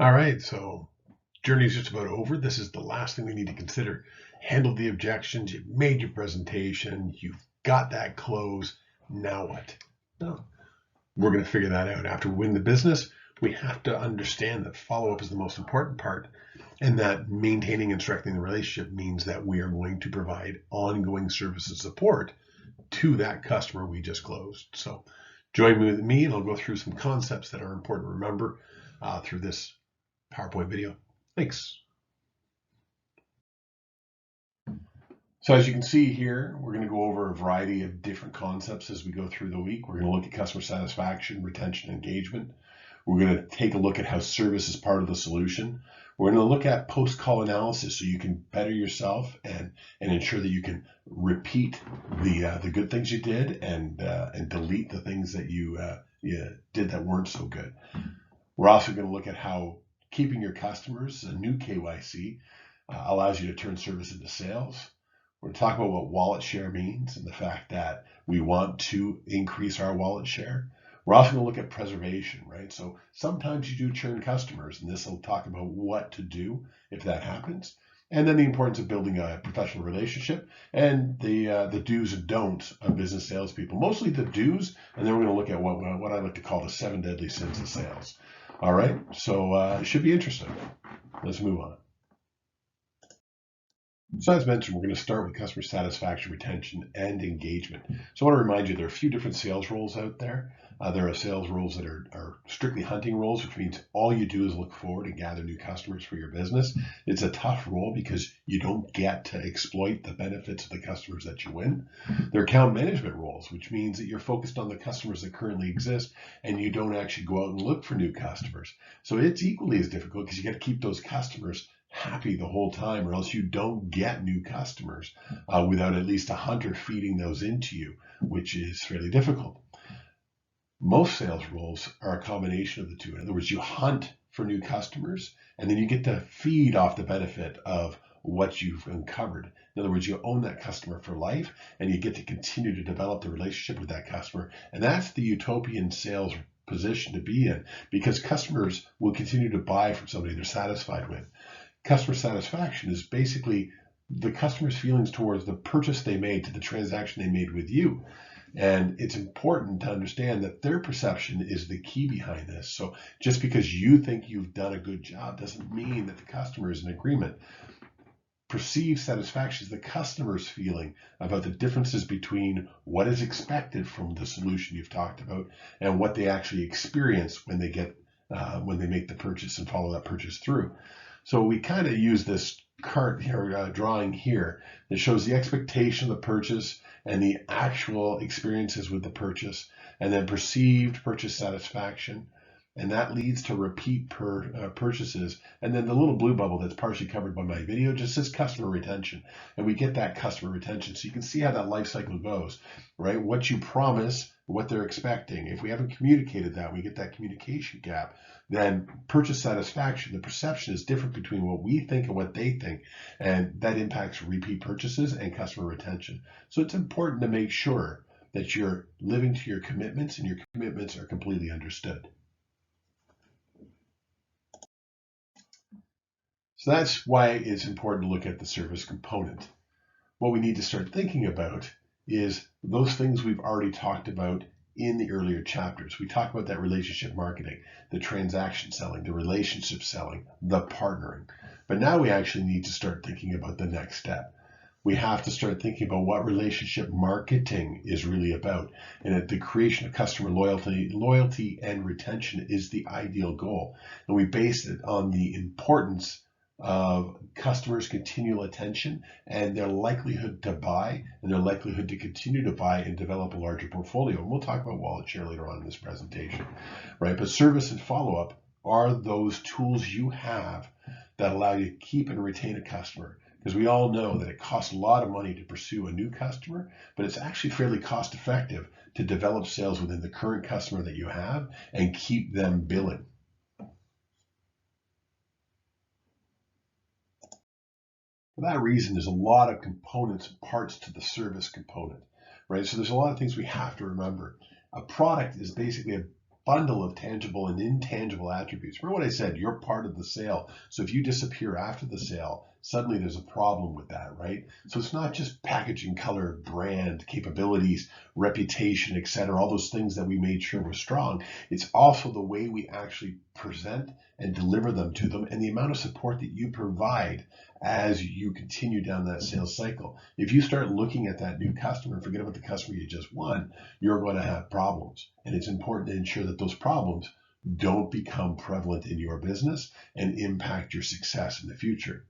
All right, so journey is just about over. This is the last thing we need to consider. Handle the objections. You've made your presentation. You've got that close. Now what? No, we're going to figure that out. After we win the business, we have to understand that follow-up is the most important part, and that maintaining and strengthening the relationship means that we are going to provide ongoing service and support to that customer we just closed. So join me with me, and I'll go through some concepts that are important to remember through this PowerPoint video. Thanks. So as you can see here, we're going to go over a variety of different concepts as we go through the week. We're going to look at customer satisfaction, retention, engagement. We're going to take a look at how service is part of the solution. We're going to look at post-call analysis so you can better yourself and ensure that you can repeat the good things you did and delete the things that you did that weren't so good. We're also going to look at how keeping your customers, a new KYC, allows you to turn service into sales. We're going to talk about what wallet share means and the fact that we want to increase our wallet share. We're also going to look at preservation, right? So sometimes you do churn customers, and this will talk about what to do if that happens. And then the importance of building a professional relationship and the do's and don'ts of business salespeople, mostly the do's, and then we're going to look at what I like to call the 7 deadly sins of sales. All right, so it should be interesting. Let's move on. So as mentioned, we're going to start with customer satisfaction, retention, and engagement. So I want to remind you there are a few different sales roles out there. There are sales roles that are strictly hunting roles, which means all you do is look forward and gather new customers for your business. It's a tough role because you don't get to exploit the benefits of the customers that you win. There are account management roles, which means that you're focused on the customers that currently exist and you don't actually go out and look for new customers. So it's equally as difficult because you got to keep those customers happy the whole time, or else you don't get new customers without at least a hunter feeding those into you, which is fairly difficult. Most sales roles are a combination of the two. In other words, you hunt for new customers and then you get to feed off the benefit of what you've uncovered. In other words, you own that customer for life and you get to continue to develop the relationship with that customer. And that's the utopian sales position to be in, because customers will continue to buy from somebody they're satisfied with. Customer satisfaction is basically the customer's feelings towards the purchase they made, to the transaction they made with you. And it's important to understand that their perception is the key behind this. So just because you think you've done a good job doesn't mean that the customer is in agreement. Perceived satisfaction is the customer's feeling about the differences between what is expected from the solution you've talked about and what they actually experience when they make the purchase and follow that purchase through. So we kind of use this cart here, drawing here, that shows the expectation of the purchase and the actual experiences with the purchase, and then perceived purchase satisfaction. And that leads to repeat purchases. And then the little blue bubble that's partially covered by my video just says customer retention. And we get that customer retention. So you can see how that life cycle goes, right? What you promise, what they're expecting. If we haven't communicated that, we get that communication gap. Then purchase satisfaction, the perception is different between what we think and what they think. And that impacts repeat purchases and customer retention. So it's important to make sure that you're living to your commitments and your commitments are completely understood. So that's why it's important to look at the service component. What we need to start thinking about is those things we've already talked about in the earlier chapters. We talked about that relationship marketing, the transaction selling, the relationship selling, the partnering. But now we actually need to start thinking about the next step. We have to start thinking about what relationship marketing is really about. And that the creation of customer loyalty and retention is the ideal goal. And we base it on the importance of customers' continual attention and their likelihood to buy and their likelihood to continue to buy and develop a larger portfolio. And we'll talk about wallet share later on in this presentation, right? But service and follow-up are those tools you have that allow you to keep and retain a customer. Because we all know that it costs a lot of money to pursue a new customer, but it's actually fairly cost effective to develop sales within the current customer that you have and keep them billing. For that reason, there's a lot of components and parts to the service component, right? So there's a lot of things we have to remember. A product is basically a bundle of tangible and intangible attributes. Remember what I said, you're part of the sale. So if you disappear after the sale, suddenly there's a problem with that, right? So it's not just packaging, color, brand, capabilities, reputation, etc., all those things that we made sure were strong. It's also the way we actually present and deliver them to them, and the amount of support that you provide as you continue down that sales cycle. If you start looking at that new customer, forget about the customer you just won, you're going to have problems. And it's important to ensure that those problems don't become prevalent in your business and impact your success in the future,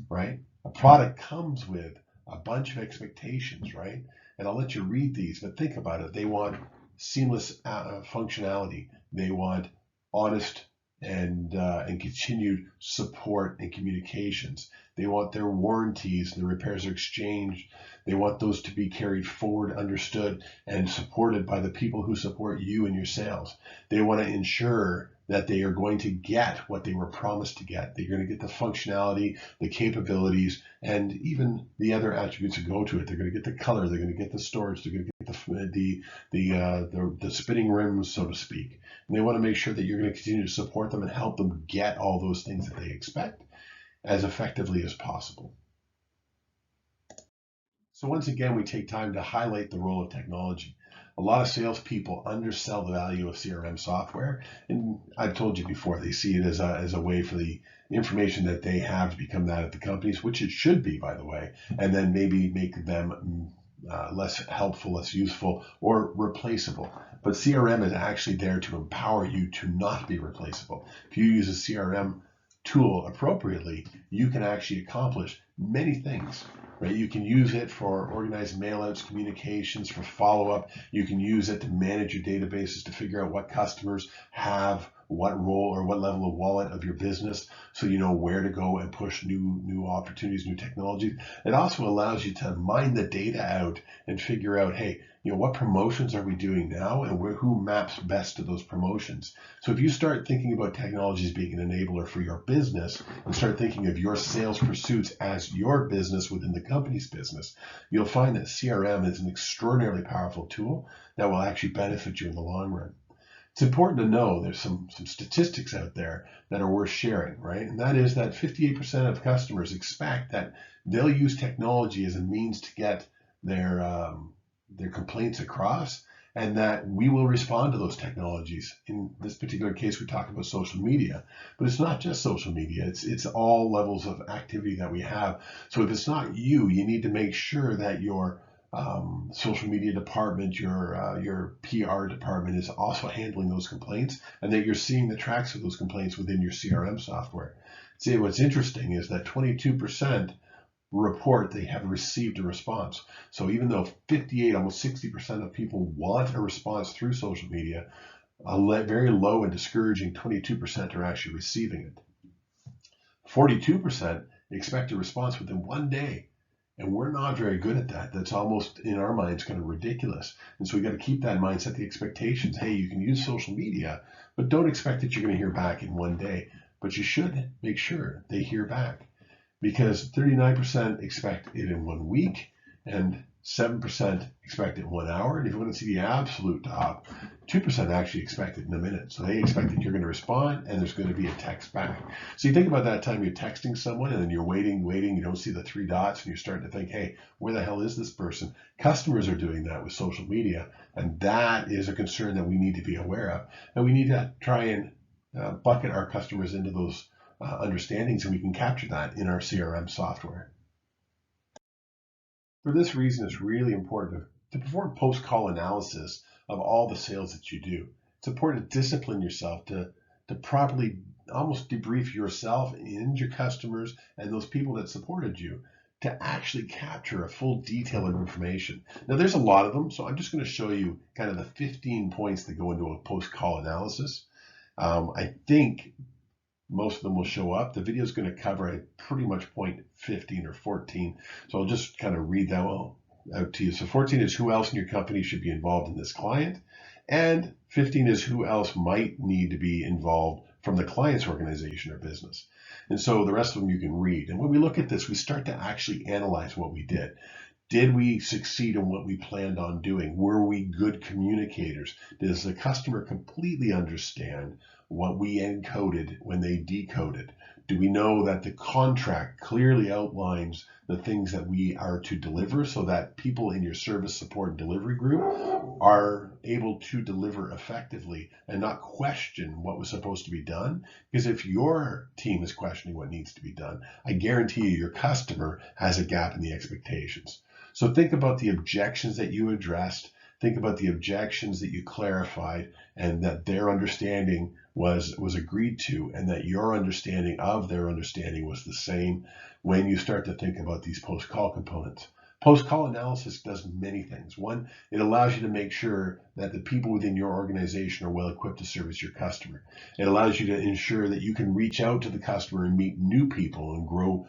right? A product comes with a bunch of expectations, right? And I'll let you read these, but think about it. They want seamless functionality. They want honest and continued support and communications. They want their warranties, the repairs are exchanged. They want those to be carried forward, understood, and supported by the people who support you in your sales. They want to ensure that they are going to get what they were promised to get. They're going to get the functionality, the capabilities, and even the other attributes that go to it. They're going to get the color, they're going to get the storage, they're going to get the spinning rims, so to speak. And they want to make sure that you're going to continue to support them and help them get all those things that they expect as effectively as possible. So once again, we take time to highlight the role of technology. A lot of salespeople undersell the value of CRM software, and I've told you before, they see it as a way for the information that they have to become that of the companies, which it should be, by the way, and then maybe make them less helpful, less useful, or replaceable. But CRM is actually there to empower you to not be replaceable. If you use a CRM tool appropriately, you can actually accomplish many things. Right? You can use it for organized mailouts, communications, for follow-up. You can use it to manage your databases to figure out what customers have what role or what level of wallet of your business, so you know where to go and push new opportunities, new technologies. It also allows you to mine the data out and figure out, hey, what promotions are we doing now, and who maps best to those promotions. So if you start thinking about technology as being an enabler for your business and start thinking of your sales pursuits as your business within the company's business, you'll find that CRM is an extraordinarily powerful tool that will actually benefit you in the long run. It's important to know there's some statistics out there that are worth sharing, right? And that is that 58% of customers expect that they'll use technology as a means to get their complaints across, and that we will respond to those technologies. In this particular case, we talk about social media, but it's not just social media. It's all levels of activity that we have. So if it's not you, you need to make sure that your social media department, your PR department is also handling those complaints, and that you're seeing the tracks of those complaints within your CRM software. See, what's interesting is that 22% report they have received a response. So even though 58, almost 60% of people want a response through social media, a very low and discouraging 22% are actually receiving it. 42% expect a response within 1 day. And we're not very good at that. That's almost, in our minds, kind of ridiculous. And so we got to keep that in mind, set the expectations. Hey, you can use social media, but don't expect that you're going to hear back in 1 day. But you should make sure they hear back, because 39% expect it in 1 week and 7% expect it in 1 hour. And if you want to see the absolute top, 2% actually expect it in a minute. So they expect that you're going to respond and there's going to be a text back. So you think about that time you're texting someone and then you're waiting, you don't see the 3 dots, and you're starting to think, hey, where the hell is this person? Customers are doing that with social media, and that is a concern that we need to be aware of. And we need to try and bucket our customers into those understandings, and we can capture that in our CRM software. For this reason, it's really important to perform post-call analysis of all the sales that you do. It's important to discipline yourself to properly almost debrief yourself and your customers and those people that supported you to actually capture a full detail of information. Now, there's a lot of them, so I'm just going to show you kind of the 15 points that go into a post-call analysis. I think most of them will show up. The video is going to cover at pretty much point 15 or 14. So I'll just kind of read that out to you. So 14 is who else in your company should be involved in this client. And 15 is who else might need to be involved from the client's organization or business. And so the rest of them you can read. And when we look at this, we start to actually analyze what we did. Did we succeed in what we planned on doing? Were we good communicators? Does the customer completely understand what we encoded when they decoded? Do we know that the contract clearly outlines the things that we are to deliver so that people in your service support and delivery group are able to deliver effectively and not question what was supposed to be done? Because if your team is questioning what needs to be done, I guarantee you your customer has a gap in the expectations. So think about the objections that you addressed. Think about the objections that you clarified and that their understanding was agreed to, and that your understanding of their understanding was the same when you start to think about these post-call components. Post-call analysis does many things. One, it allows you to make sure that the people within your organization are well equipped to service your customer. It allows you to ensure that you can reach out to the customer and meet new people and grow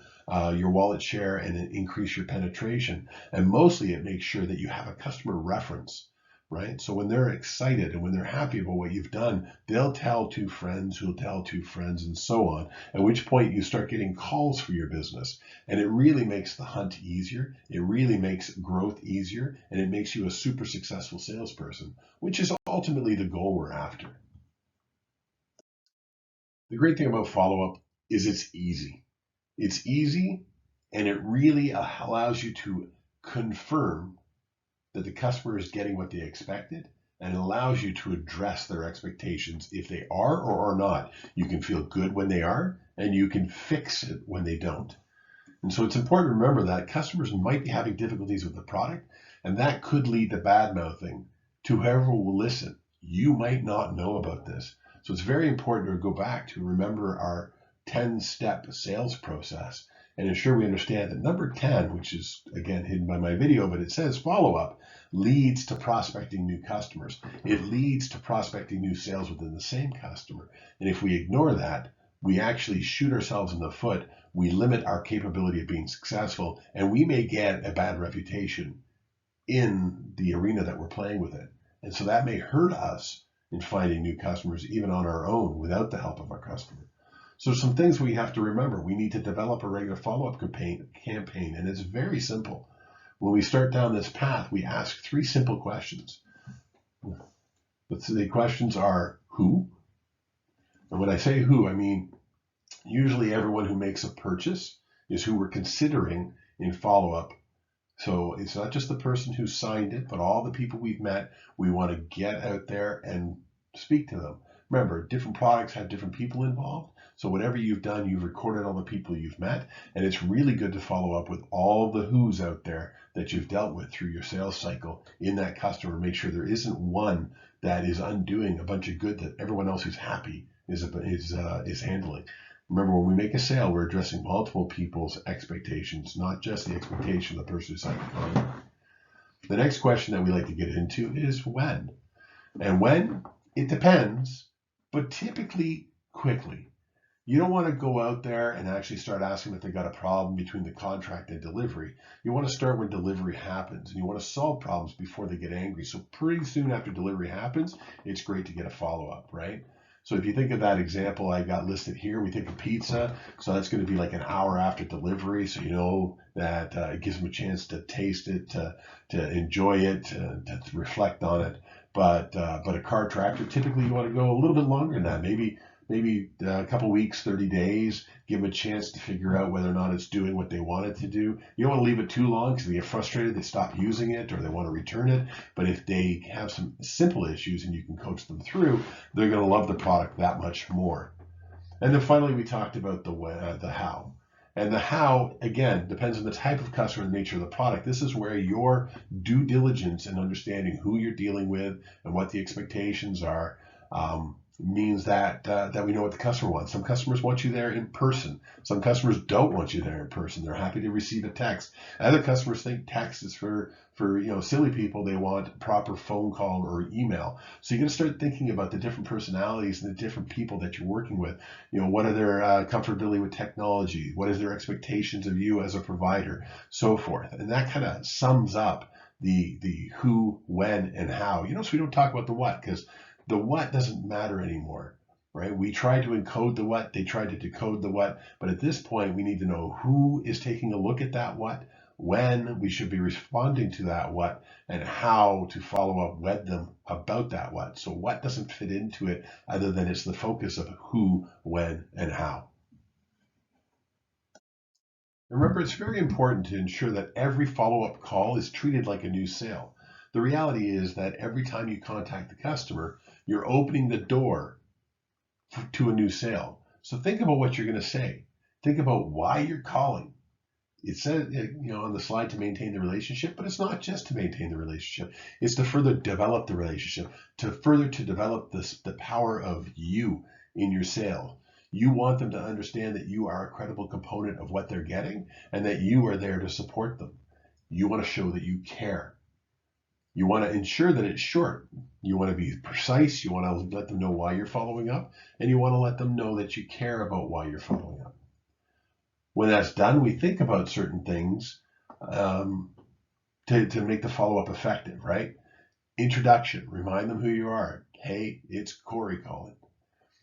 your wallet share and increase your penetration. And mostly it makes sure that you have a customer reference, right? So when they're excited and when they're happy about what you've done, they'll tell two friends who'll tell two friends and so on, at which point you start getting calls for your business. And it really makes the hunt easier. It really makes growth easier, and it makes you a super successful salesperson, which is ultimately the goal we're after. The great thing about follow-up is it's easy. It's easy, and it really allows you to confirm that the customer is getting what they expected, and it allows you to address their expectations if they are or are not. You can feel good when they are, and you can fix it when they don't. And so it's important to remember that customers might be having difficulties with the product, and that could lead to bad mouthing to whoever will listen. You might not know about this. So it's very important to go back to remember our 10-step sales process and ensure we understand that number 10, which is again hidden by my video, but it says follow-up, leads to prospecting new customers. It leads to prospecting new sales within the same customer. And if we ignore that, we actually shoot ourselves in the foot. We limit our capability of being successful, and we may get a bad reputation in the arena that we're playing with it. And so that may hurt us in finding new customers, even on our own, without the help of our customer. So some things we have to remember. We need to develop a regular follow-up campaign, and it's very simple. When we start down this path, we ask 3 simple questions. The questions are who? And when I say who, I mean usually everyone who makes a purchase is who we're considering in follow-up. So it's not just the person who signed it, but all the people we've met. We want to get out there and speak to them. Remember, different products have different people involved. So whatever you've done, you've recorded all the people you've met. And it's really good to follow up with all the who's out there that you've dealt with through your sales cycle in that customer. Make sure there isn't one that is undoing a bunch of good that everyone else who's happy is handling. Remember, when we make a sale, we're addressing multiple people's expectations, not just the expectation of the person who signed the contract. The next question that we like to get into is when. And when, it depends, but typically quickly. You don't want to go out there and actually start asking if they got a problem between the contract and delivery. You want to start when delivery happens, and you want to solve problems before they get angry. So pretty soon after delivery happens, it's great to get a follow-up, right? So if you think of that example I got listed here, we think of pizza. So that's going to be like an hour after delivery. So you know that it gives them a chance to taste it, to enjoy it, to reflect on it. But a car tractor, typically you want to go a little bit longer than that, maybe a couple weeks, 30 days, give them a chance to figure out whether or not it's doing what they want it to do. You don't want to leave it too long because they get frustrated, they stop using it, or they want to return it. But if they have some simple issues and you can coach them through, they're going to love the product that much more. And then finally, we talked about the how. And the how, again, depends on the type of customer and the nature of the product. This is where your due diligence and understanding who you're dealing with and what the expectations are means that we know what the customer wants. Some customers want you there in person. Some customers don't want you there in person. They're happy to receive a text. Other customers think text is for silly people. They want proper phone call or email. So you're going to start thinking about the different personalities and the different people that you're working with. What are their comfortability with technology? What is their expectations of you as a provider? So forth. And that kind of sums up the who, when, and how. So we don't talk about the what, because the what doesn't matter anymore, right? We tried to encode the what, they tried to decode the what, but at this point we need to know who is taking a look at that what, when we should be responding to that what, and how to follow up with them about that what. So what doesn't fit into it other than it's the focus of who, when, and how. Remember, it's very important to ensure that every follow-up call is treated like a new sale. The reality is that every time you contact the customer, you're opening the door to a new sale. So think about what you're going to say. Think about why you're calling. It says, on the slide, to maintain the relationship, but it's not just to maintain the relationship. It's to further develop the relationship, to develop the power of you in your sale. You want them to understand that you are a credible component of what they're getting and that you are there to support them. You want to show that you care. You want to ensure that it's short. You want to be precise. You want to let them know why you're following up, and you want to let them know that you care about why you're following up. When that's done, we think about certain things to make the follow-up effective, right? Introduction, remind them who you are. Hey, it's Corey calling,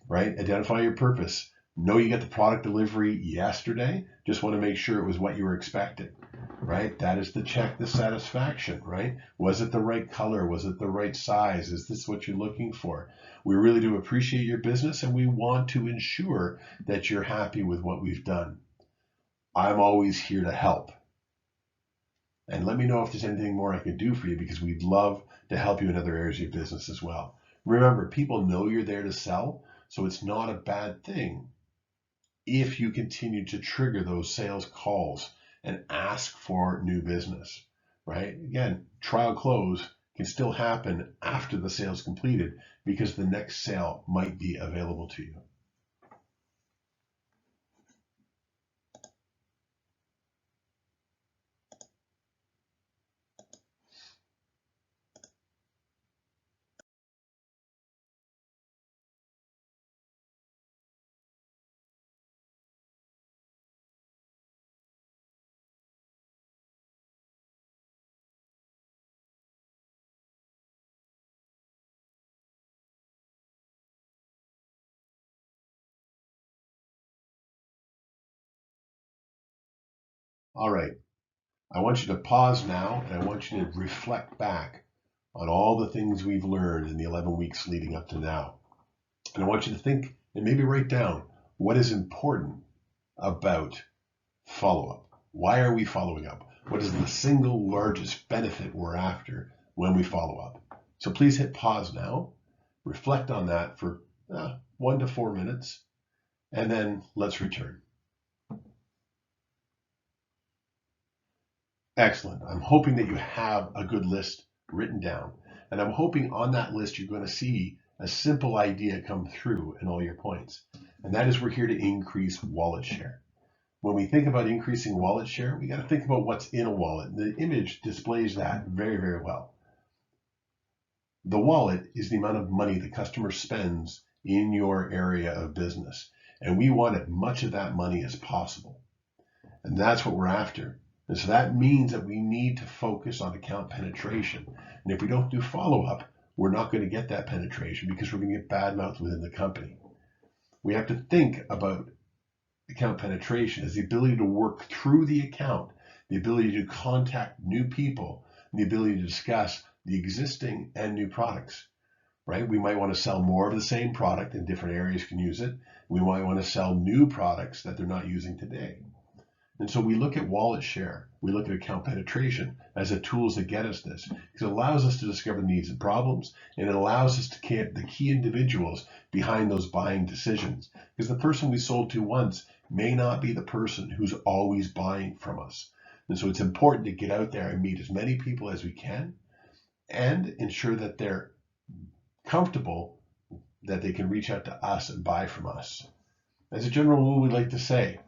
right? Identify your purpose. Know you got the product delivery yesterday. Just want to make sure it was what you were expecting, right? That is the check, the satisfaction, right? Was it the right color? Was it the right size? Is this what you're looking for? We really do appreciate your business and we want to ensure that you're happy with what we've done. I'm always here to help. And let me know if there's anything more I can do for you because we'd love to help you in other areas of your business as well. Remember, people know you're there to sell, so it's not a bad thing if you continue to trigger those sales calls and ask for new business, right? Again, trial close can still happen after the sale's completed because the next sale might be available to you. All right. I want you to pause now and I want you to reflect back on all the things we've learned in the 11 weeks leading up to now. And I want you to think and maybe write down what is important about follow-up. Why are we following up? What is the single largest benefit we're after when we follow up? So please hit pause now, reflect on that for 1 to 4 minutes, and then let's return. Excellent. I'm hoping that you have a good list written down. And I'm hoping on that list you're going to see a simple idea come through in all your points. And that is we're here to increase wallet share. When we think about increasing wallet share, we got to think about what's in a wallet. The image displays that very, very well. The wallet is the amount of money the customer spends in your area of business. And we want as much of that money as possible. And that's what we're after. And so that means that we need to focus on account penetration. And if we don't do follow-up, we're not going to get that penetration because we're going to get bad mouth within the company. We have to think about account penetration as the ability to work through the account, the ability to contact new people, and the ability to discuss the existing and new products, right? We might want to sell more of the same product and different areas can use it. We might want to sell new products that they're not using today. And so we look at wallet share, we look at account penetration as the tools that get us this. Because it allows us to discover needs and problems, and it allows us to get the key individuals behind those buying decisions. Because the person we sold to once may not be the person who's always buying from us. And so it's important to get out there and meet as many people as we can and ensure that they're comfortable that they can reach out to us and buy from us. As a general rule, we like to say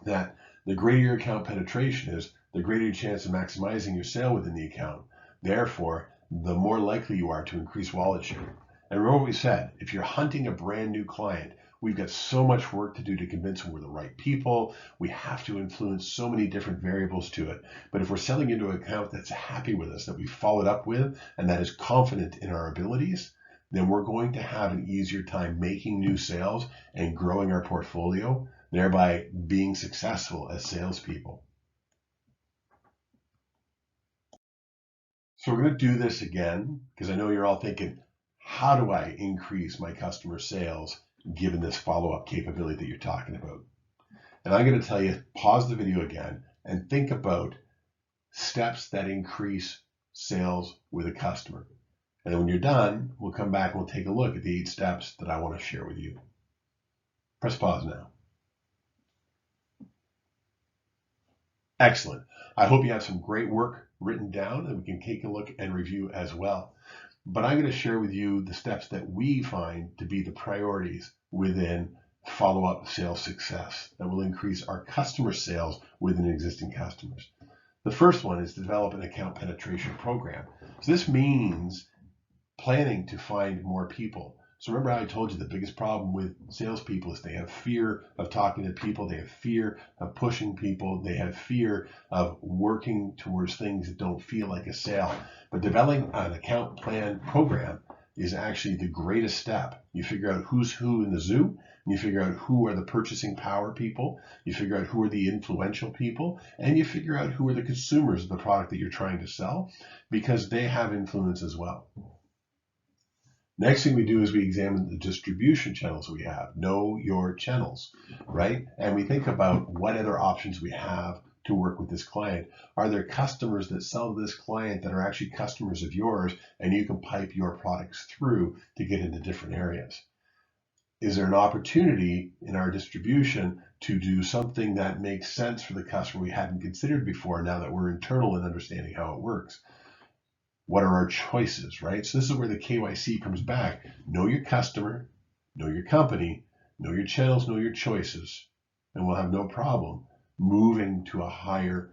that the greater your account penetration is, the greater your chance of maximizing your sale within the account. Therefore, the more likely you are to increase wallet share. And remember what we said, if you're hunting a brand new client, we've got so much work to do to convince them we're the right people. We have to influence so many different variables to it. But if we're selling into an account that's happy with us, that we followed up with, and that is confident in our abilities, then we're going to have an easier time making new sales and growing our portfolio, thereby being successful as salespeople. So we're going to do this again because I know you're all thinking, how do I increase my customer sales given this follow-up capability that you're talking about? And I'm going to tell you, pause the video again and think about steps that increase sales with a customer. And then when you're done, we'll come back and we'll take a look at the 8 steps that I want to share with you. Press pause now. Excellent. I hope you have some great work written down and we can take a look and review as well. But I'm going to share with you the steps that we find to be the priorities within follow-up sales success that will increase our customer sales within existing customers. The first one is to develop an account penetration program. So this means planning to find more people. So remember how I told you the biggest problem with salespeople is they have fear of talking to people, they have fear of pushing people, they have fear of working towards things that don't feel like a sale. But developing an account plan program is actually the greatest step. You figure out who's who in the zoo, and you figure out who are the purchasing power people, you figure out who are the influential people, and you figure out who are the consumers of the product that you're trying to sell, because they have influence as well. Next thing we do is we examine the distribution channels we have. Know your channels, right? And we think about what other options we have to work with this client. Are there customers that sell to this client that are actually customers of yours and you can pipe your products through to get into different areas? Is there an opportunity in our distribution to do something that makes sense for the customer we hadn't considered before now that we're internal in understanding how it works? What are our choices, right? So this is where the KYC comes back. Know your customer, know your company, know your channels, know your choices, and we'll have no problem moving to a higher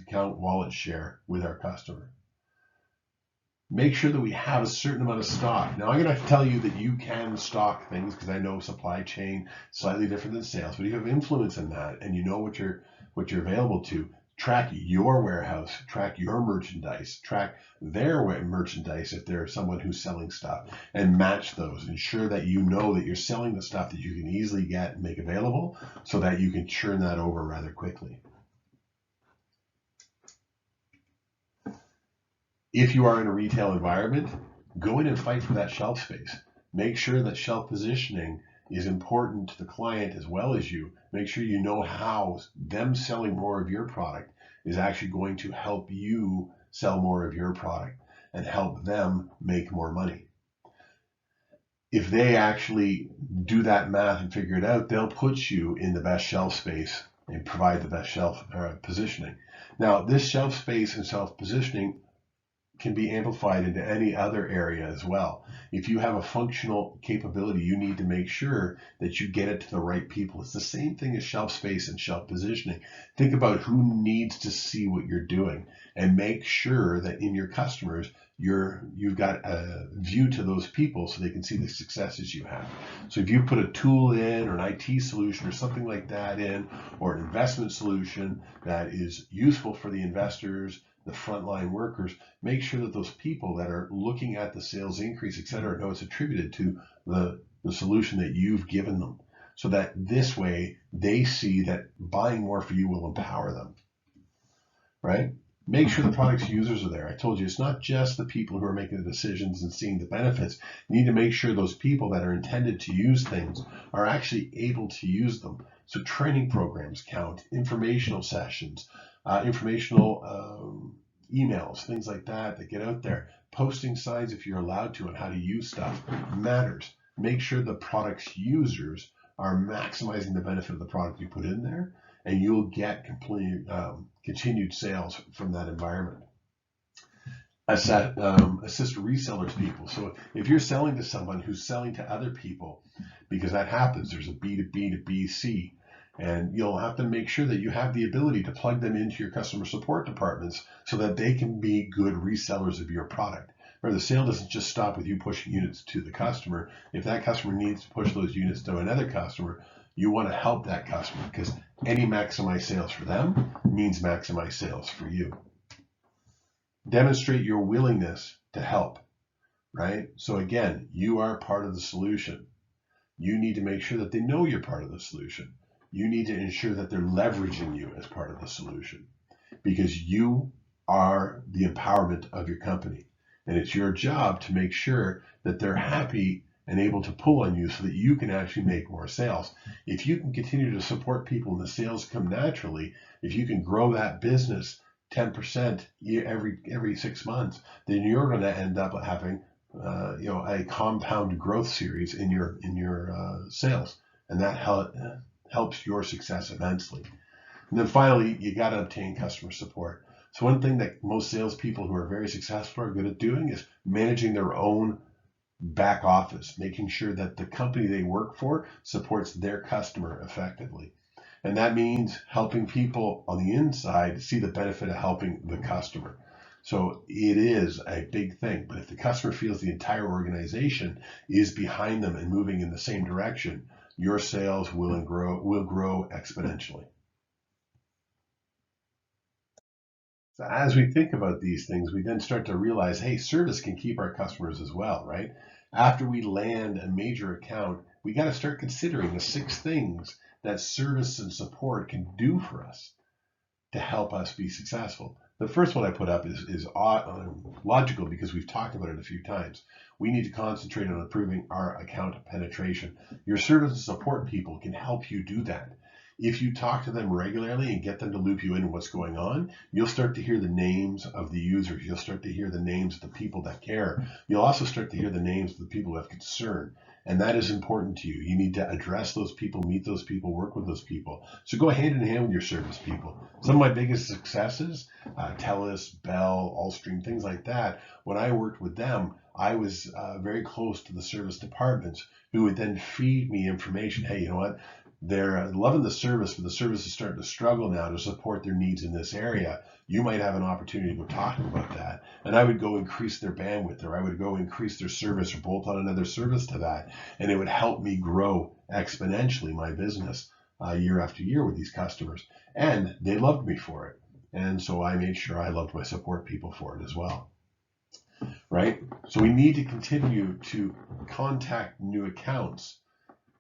account wallet share with our customer. Make sure that we have a certain amount of stock. Now I'm going to tell you that you can stock things because I know supply chain is slightly different than sales, but if you have influence in that and you know what you're available to, track your warehouse, track your merchandise, track their merchandise if they're someone who's selling stuff, and match those. Ensure that you know that you're selling the stuff that you can easily get and make available so that you can churn that over rather quickly. If you are in a retail environment, go in and fight for that shelf space. Make sure that shelf positioning is important to the client as well as you. Make sure you know how them selling more of your product is actually going to help you sell more of your product and help them make more money. If they actually do that math and figure it out, they'll put you in the best shelf space and provide the best shelf positioning. Now, this shelf space and shelf positioning can be amplified into any other area as well. If you have a functional capability, you need to make sure that you get it to the right people. It's the same thing as shelf space and shelf positioning. Think about who needs to see what you're doing and make sure that in your customers, you've got a view to those people so they can see the successes you have. So if you put a tool in or an IT solution or something like that in, or an investment solution that is useful for the investors, the frontline workers, make sure that those people that are looking at the sales increase, et cetera, know it's attributed to the solution that you've given them, so that this way they see that buying more for you will empower them, right? Make sure the product's users are there. I told you, it's not just the people who are making the decisions and seeing the benefits. You need to make sure those people that are intended to use things are actually able to use them. So training programs count, informational sessions, informational emails, things like that get out there. Posting signs, if you're allowed to, on how to use stuff matters. Make sure the product's users are maximizing the benefit of the product you put in there, and you'll get continued sales from that environment. Assist resellers people. So if you're selling to someone who's selling to other people, because that happens, there's a B2B to BC, and you'll have to make sure that you have the ability to plug them into your customer support departments so that they can be good resellers of your product. Remember, the sale doesn't just stop with you pushing units to the customer. If that customer needs to push those units to another customer, you want to help that customer, because any maximized sales for them means maximized sales for you. Demonstrate your willingness to help, right? So again, you are part of the solution. You need to make sure that they know you're part of the solution. You need to ensure that they're leveraging you as part of the solution, because you are the empowerment of your company. And it's your job to make sure that they're happy and able to pull on you so that you can actually make more sales. If you can continue to support people and the sales come naturally, if you can grow that business 10% every 6 months, then you're going to end up having a compound growth series in your sales, and that helps your success immensely. And then finally, you got to obtain customer support. So one thing that most salespeople who are very successful are good at doing is managing their own back office, making sure that the company they work for supports their customer effectively. And that means helping people on the inside see the benefit of helping the customer. So it is a big thing, but if the customer feels the entire organization is behind them and moving in the same direction, your sales will grow exponentially. So as we think about these things, we then start to realize, hey, service can keep our customers as well, right? After we land a major account, we got to start considering the 6 things that service and support can do for us to help us be successful. The first one I put up is logical because we've talked about it a few times. We need to concentrate on improving our account penetration. Your service and support people can help you do that. If you talk to them regularly and get them to loop you in what's going on, you'll start to hear the names of the users. You'll start to hear the names of the people that care. You'll also start to hear the names of the people who have concern. And that is important to you. You need to address those people, meet those people, work with those people. So go hand in hand with your service people. Some of my biggest successes, TELUS, Bell, Allstream, things like that, when I worked with them, I was very close to the service departments who would then feed me information. Hey, you know what? They're loving the service, but the service is starting to struggle now to support their needs in this area. You might have an opportunity to go talk about that. And I would go increase their bandwidth, or I would go increase their service or bolt on another service to that. And it would help me grow exponentially my business year after year with these customers. And they loved me for it. And so I made sure I loved my support people for it as well. Right? So we need to continue to contact new accounts,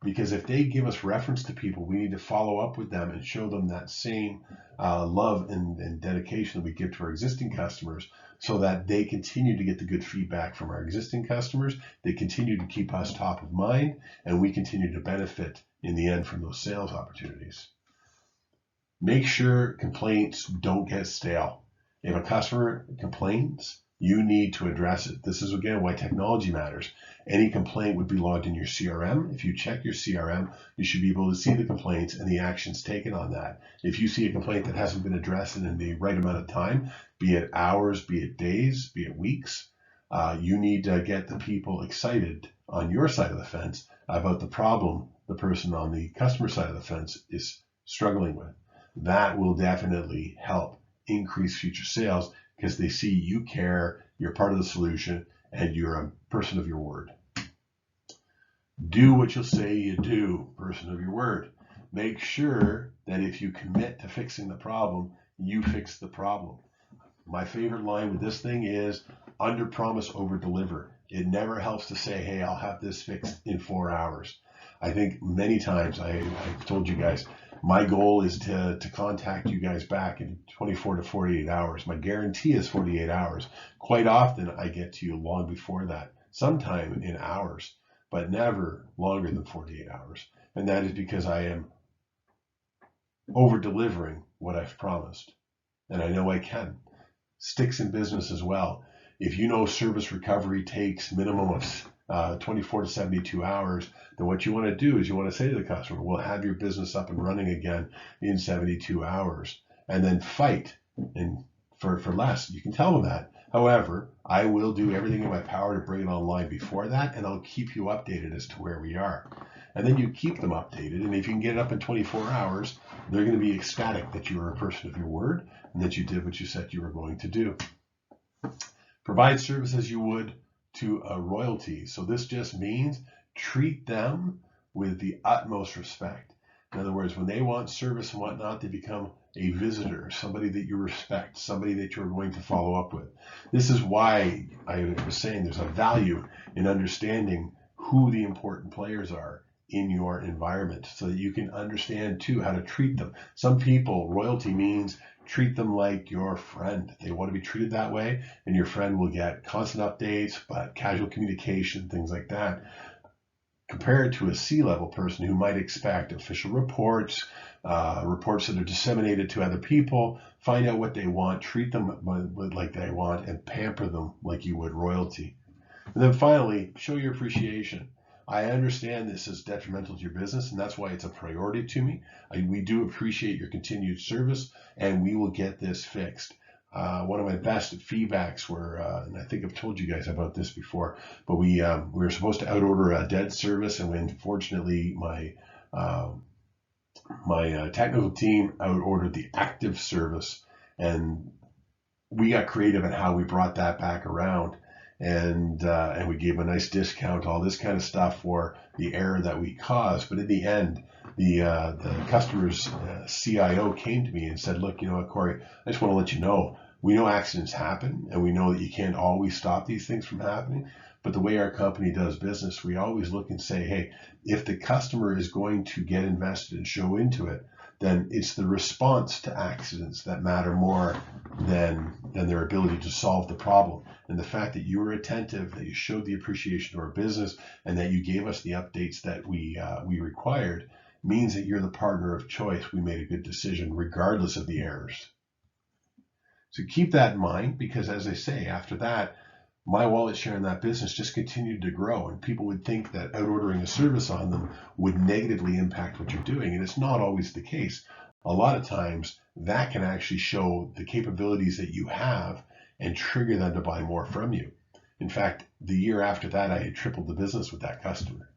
because if they give us reference to people, we need to follow up with them and show them that same love and dedication that we give to our existing customers, so that they continue to get the good feedback from our existing customers. They continue to keep us top of mind, and we continue to benefit in the end from those sales opportunities. Make sure complaints don't get stale. If a customer complains, you need to address it. This is, again, why technology matters. Any complaint would be logged in your CRM. If you check your CRM, you should be able to see the complaints and the actions taken on that. If you see a complaint that hasn't been addressed in the right amount of time, be it hours, be it days, be it weeks, you need to get the people excited on your side of the fence about the problem the person on the customer side of the fence is struggling with. That will definitely help increase future sales, because they see you care, you're part of the solution, and you're a person of your word. Do what you'll say you do, person of your word. Make sure that if you commit to fixing the problem, you fix the problem. My favorite line with this thing is under promise, over deliver. It never helps to say, hey, I'll have this fixed in 4 hours. I think many times I've told you guys, my goal is to contact you guys back in 24 to 48 hours. My guarantee is 48 hours. Quite often I get to you long before that, sometime in hours, but never longer than 48 hours. And that is because I am over delivering what I've promised. And I know I can. Sticks in business as well. If you know service recovery takes minimum of 24 to 72 hours, then what you want to do is you want to say to the customer, we'll have your business up and running again in 72 hours, and then fight for less. You can tell them that. However, I will do everything in my power to bring it online before that, and I'll keep you updated as to where we are. And then you keep them updated, and if you can get it up in 24 hours, they're going to be ecstatic that you are a person of your word and that you did what you said you were going to do. Provide service as you would to a royalty. So this just means treat them with the utmost respect. In other words, when they want service and whatnot, they become a visitor, somebody that you respect, somebody that you're going to follow up with. This is why I was saying there's a value in understanding who the important players are in your environment so that you can understand too how to treat them. Some people, royalty means treat them like your friend. They want to be treated that way, and your friend will get constant updates, but casual communication, things like that. Compared to a C-level person who might expect official reports, reports that are disseminated to other people, find out what they want, treat them like they want, and pamper them like you would royalty. And then finally, show your appreciation. I understand this is detrimental to your business, and that's why it's a priority to me. We do appreciate your continued service, and we will get this fixed. One of my best feedbacks were, and I think I've told you guys about this before, but we were supposed to outorder a dead service, and unfortunately my technical team outordered the active service, and we got creative in how we brought that back around. And we gave a nice discount, all this kind of stuff for the error that we caused. But in the end, the customer's CIO came to me and said, look, you know what, Corey, I just want to let you know, we know accidents happen, and we know that you can't always stop these things from happening. But the way our company does business, we always look and say, hey, if the customer is going to get invested and show into it, then it's the response to accidents that matter more than their ability to solve the problem. And the fact that you were attentive, that you showed the appreciation to our business, and that you gave us the updates that we required means that you're the partner of choice. We made a good decision regardless of the errors. So keep that in mind, because as I say, after that, my wallet share in that business just continued to grow, and people would think that outordering a service on them would negatively impact what you're doing, and it's not always the case. A lot of times that can actually show the capabilities that you have and trigger them to buy more from you. In fact, the year after that, I had tripled the business with that customer.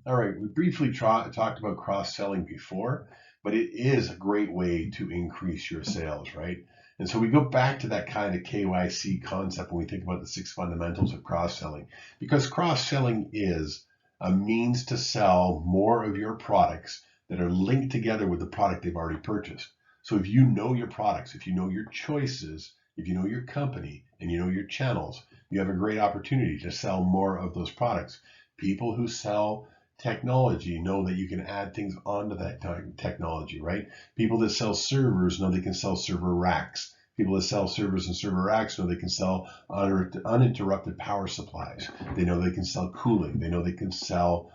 All right, we briefly talked about cross-selling before, but it is a great way to increase your sales, right? And so we go back to that kind of KYC concept when we think about the 6 fundamentals of cross-selling, because cross-selling is a means to sell more of your products that are linked together with the product they've already purchased. So if you know your products, if you know your choices, if you know your company, and you know your channels, you have a great opportunity to sell more of those products. People who sell technology know that you can add things onto that technology, right? People that sell servers know they can sell server racks. People that sell servers and server racks know they can sell uninterrupted power supplies. They know they can sell cooling. They know they can sell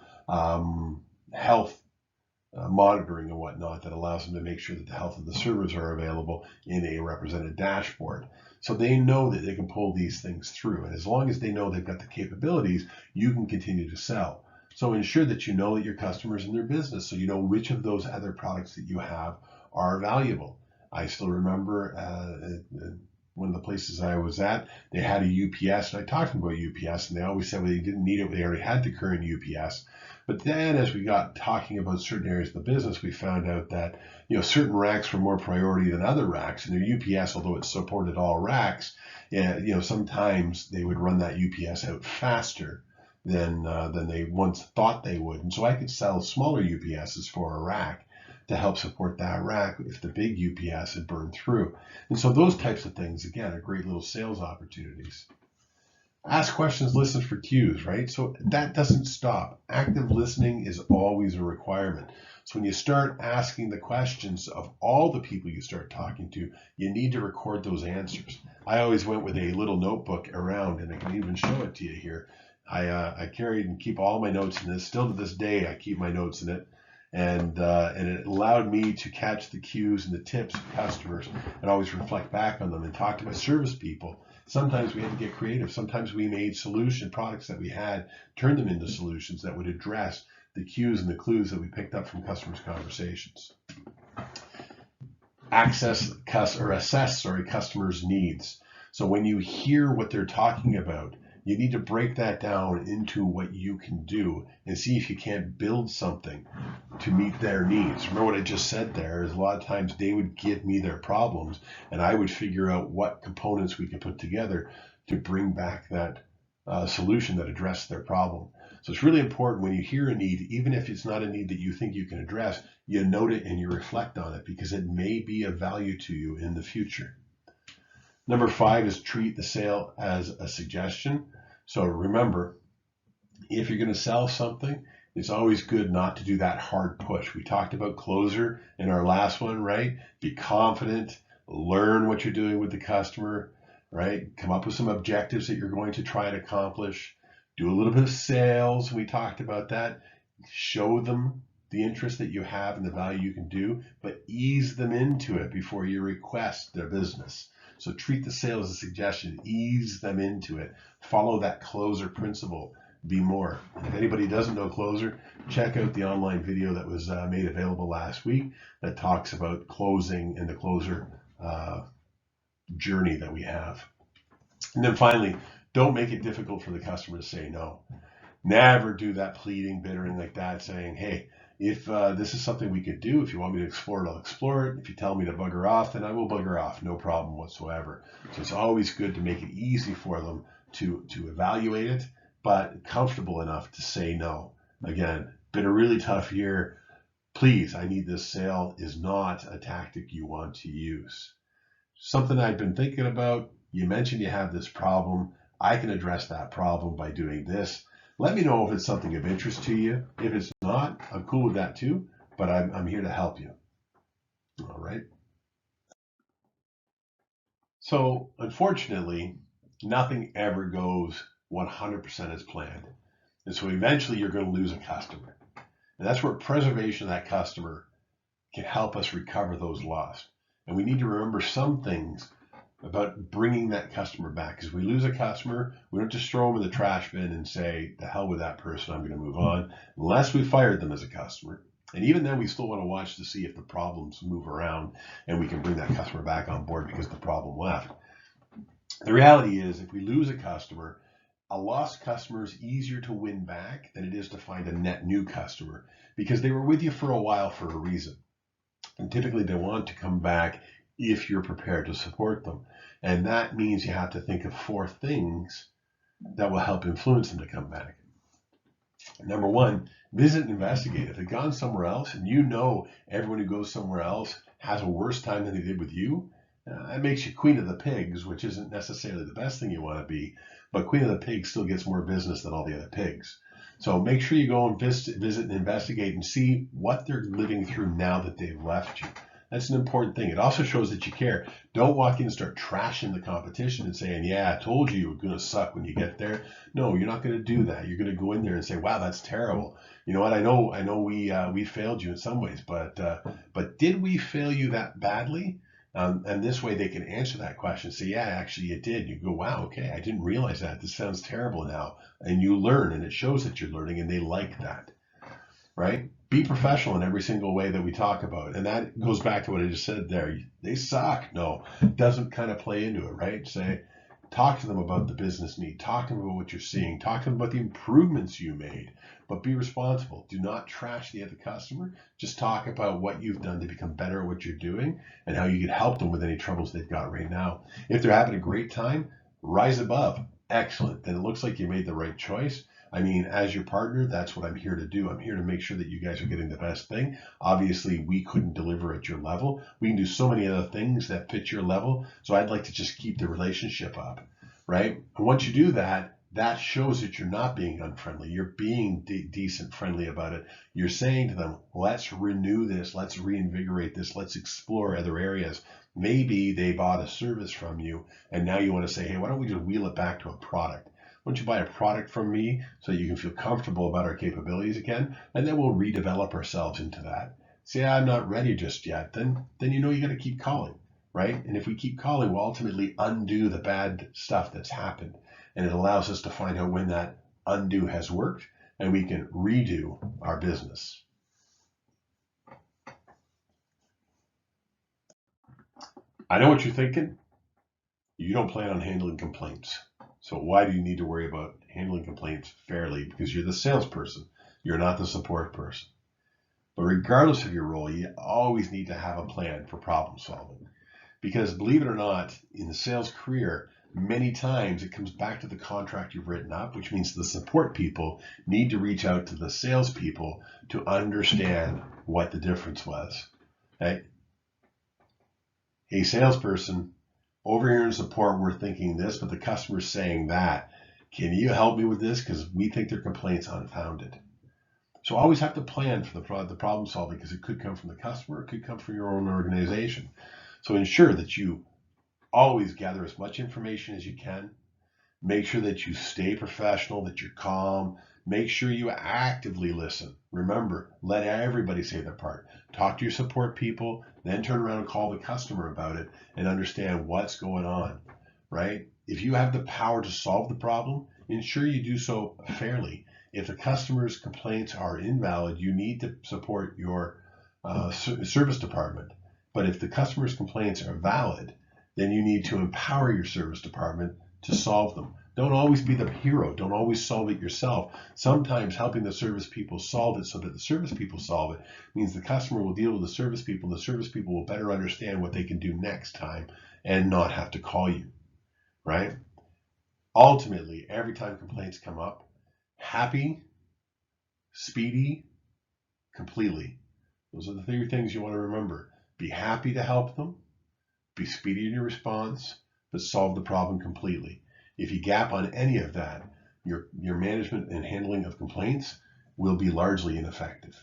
health monitoring and whatnot that allows them to make sure that the health of the servers are available in a represented dashboard. So they know that they can pull these things through. And as long as they know they've got the capabilities, you can continue to sell. So ensure that you know that your customers and their business, so you know which of those other products that you have are valuable. I still remember one of the places I was at, they had a UPS, and I talked to them about UPS, and they always said, well, they didn't need it, they already had the current UPS. But then as we got talking about certain areas of the business, we found out that, you know, certain racks were more priority than other racks, and their UPS, although it supported all racks, you know, sometimes they would run that UPS out faster than they once thought they would. And so I could sell smaller UPSs for a rack to help support that rack if the big UPS had burned through. And so those types of things, again, are great little sales opportunities. Ask questions, listen for cues, right? So that doesn't stop. Active listening is always a requirement. So when you start asking the questions of all the people you start talking to, you need to record those answers. I always went with a little notebook around, and I can even show it to you here. I carried and keep all my notes in this. Still to this day, I keep my notes in it. And it allowed me to catch the cues and the tips of customers and always reflect back on them and talk to my service people. Sometimes we had to get creative. Sometimes we made products that we had, turned them into solutions that would address the cues and the clues that we picked up from customers' conversations. Assess customers' needs. So when you hear what they're talking about, you need to break that down into what you can do and see if you can't build something to meet their needs. Remember what I just said there is a lot of times they would give me their problems and I would figure out what components we could put together to bring back that solution that addressed their problem. So it's really important when you hear a need, even if it's not a need that you think you can address, you note it and you reflect on it because it may be of value to you in the future. Number 5 is treat the sale as a suggestion. So remember, If you're going to sell something, it's always good not to do that hard push. We talked about closer in our last one, right? Be confident, learn what you're doing with the customer, right? Come up with some objectives that you're going to try and accomplish. Do a little bit of sales. We talked about that. Show them the interest that you have and the value you can do, but ease them into it before you request their business. So treat the sale as a suggestion, ease them into it. Follow that closer principle. Be more. If anybody doesn't know closer, check out the online video that was made available last week that talks about closing and the closer journey that we have. And then finally, don't make it difficult for the customer to say no. Never do that pleading, bittering like that, saying, hey, if this is something we could do, if you want me to explore it, I'll explore it. If you tell me to bugger off, then I will bugger off. No problem whatsoever. So it's always good to make it easy for them to evaluate it, but comfortable enough to say no. Again, been a really tough year. Please, I need this sale is not a tactic you want to use. Something I've been thinking about. You mentioned you have this problem. I can address that problem by doing this. Let me know if it's something of interest to you. If it's not, I'm cool with that too, but I'm here to help you. All right. So unfortunately, nothing ever goes 100% as planned. And so eventually you're going to lose a customer. And that's where preservation of that customer can help us recover those lost. And we need to remember some things about bringing that customer back. Because we lose a customer, we don't just throw them in the trash bin and say, the hell with that person, I'm going to move on, unless we fired them as a customer. And even then, we still want to watch to see if the problems move around and we can bring that customer back on board because the problem left. The reality is, if we lose a customer, a lost customer is easier to win back than it is to find a net new customer because they were with you for a while for a reason. And typically they want to come back if you're prepared to support them. And that means you have to think of 4 things that will help influence them to come back. Number 1, visit and investigate. If they've gone somewhere else and you know everyone who goes somewhere else has a worse time than they did with you, that makes you queen of the pigs, which isn't necessarily the best thing you want to be, but queen of the pigs still gets more business than all the other pigs. So make sure you go and visit and investigate and see what they're living through now that they've left you. That's an important thing. It also shows that you care. Don't walk in and start trashing the competition and saying, yeah, I told you were going to suck when you get there. No, you're not going to do that. You're going to go in there and say, wow, that's terrible. You know what? I know we failed you in some ways, but did we fail you that badly? And this way they can answer that question. Say, yeah, actually you did. You go, wow, okay, I didn't realize that. This sounds terrible now. And you learn, and it shows that you're learning, and they like that, right? Be professional in every single way that we talk about. And that goes back to what I just said there. They suck. No, it doesn't kind of play into it, right? Say, talk to them about the business need. Talk to them about what you're seeing. Talk to them about the improvements you made. But be responsible. Do not trash the other customer. Just talk about what you've done to become better at what you're doing and how you can help them with any troubles they've got right now. If they're having a great time, rise above. Excellent. Then it looks like you made the right choice. I mean, as your partner, that's what I'm here to do. I'm here to make sure that you guys are getting the best thing. Obviously, we couldn't deliver at your level. We can do so many other things that fit your level. So I'd like to just keep the relationship up, right? And once you do that, that shows that you're not being unfriendly. You're being decent, friendly about it. You're saying to them, let's renew this. Let's reinvigorate this. Let's explore other areas. Maybe they bought a service from you, and now you want to say, hey, why don't we just wheel it back to a product? Why don't you buy a product from me so you can feel comfortable about our capabilities again, and then we'll redevelop ourselves into that. Say, I'm not ready just yet. Then you know you got to keep calling, right? And if we keep calling, we'll ultimately undo the bad stuff that's happened. And it allows us to find out when that undo has worked, and we can redo our business. I know what you're thinking. You don't plan on handling complaints. So why do you need to worry about handling complaints fairly? Because you're the salesperson. You're not the support person. But regardless of your role, you always need to have a plan for problem solving. Because believe it or not, in the sales career, many times it comes back to the contract you've written up, which means the support people need to reach out to the salespeople to understand what the difference was. Okay? Hey, salesperson, over here in support, we're thinking this, but the customer's saying that. Can you help me with this? Because we think their complaint's unfounded. So always have to plan for the problem solving, because it could come from the customer, it could come from your own organization. So ensure that you always gather as much information as you can. Make sure that you stay professional, that you're calm. Make sure you actively listen. Remember, let everybody say their part. Talk to your support people, then turn around and call the customer about it and understand what's going on, right? If you have the power to solve the problem, ensure you do so fairly. If the customer's complaints are invalid, you need to support your service department. But if the customer's complaints are valid, then you need to empower your service department to solve them. Don't always be the hero. Don't always solve it yourself. Sometimes helping the service people solve it so that the service people solve it means the customer will deal with the service people, and the service people will better understand what they can do next time and not have to call you, right? Ultimately, every time complaints come up, happy, speedy, completely. Those are the three things you want to remember. Be happy to help them, be speedy in your response, but solve the problem completely. If you gap on any of that, your management and handling of complaints will be largely ineffective.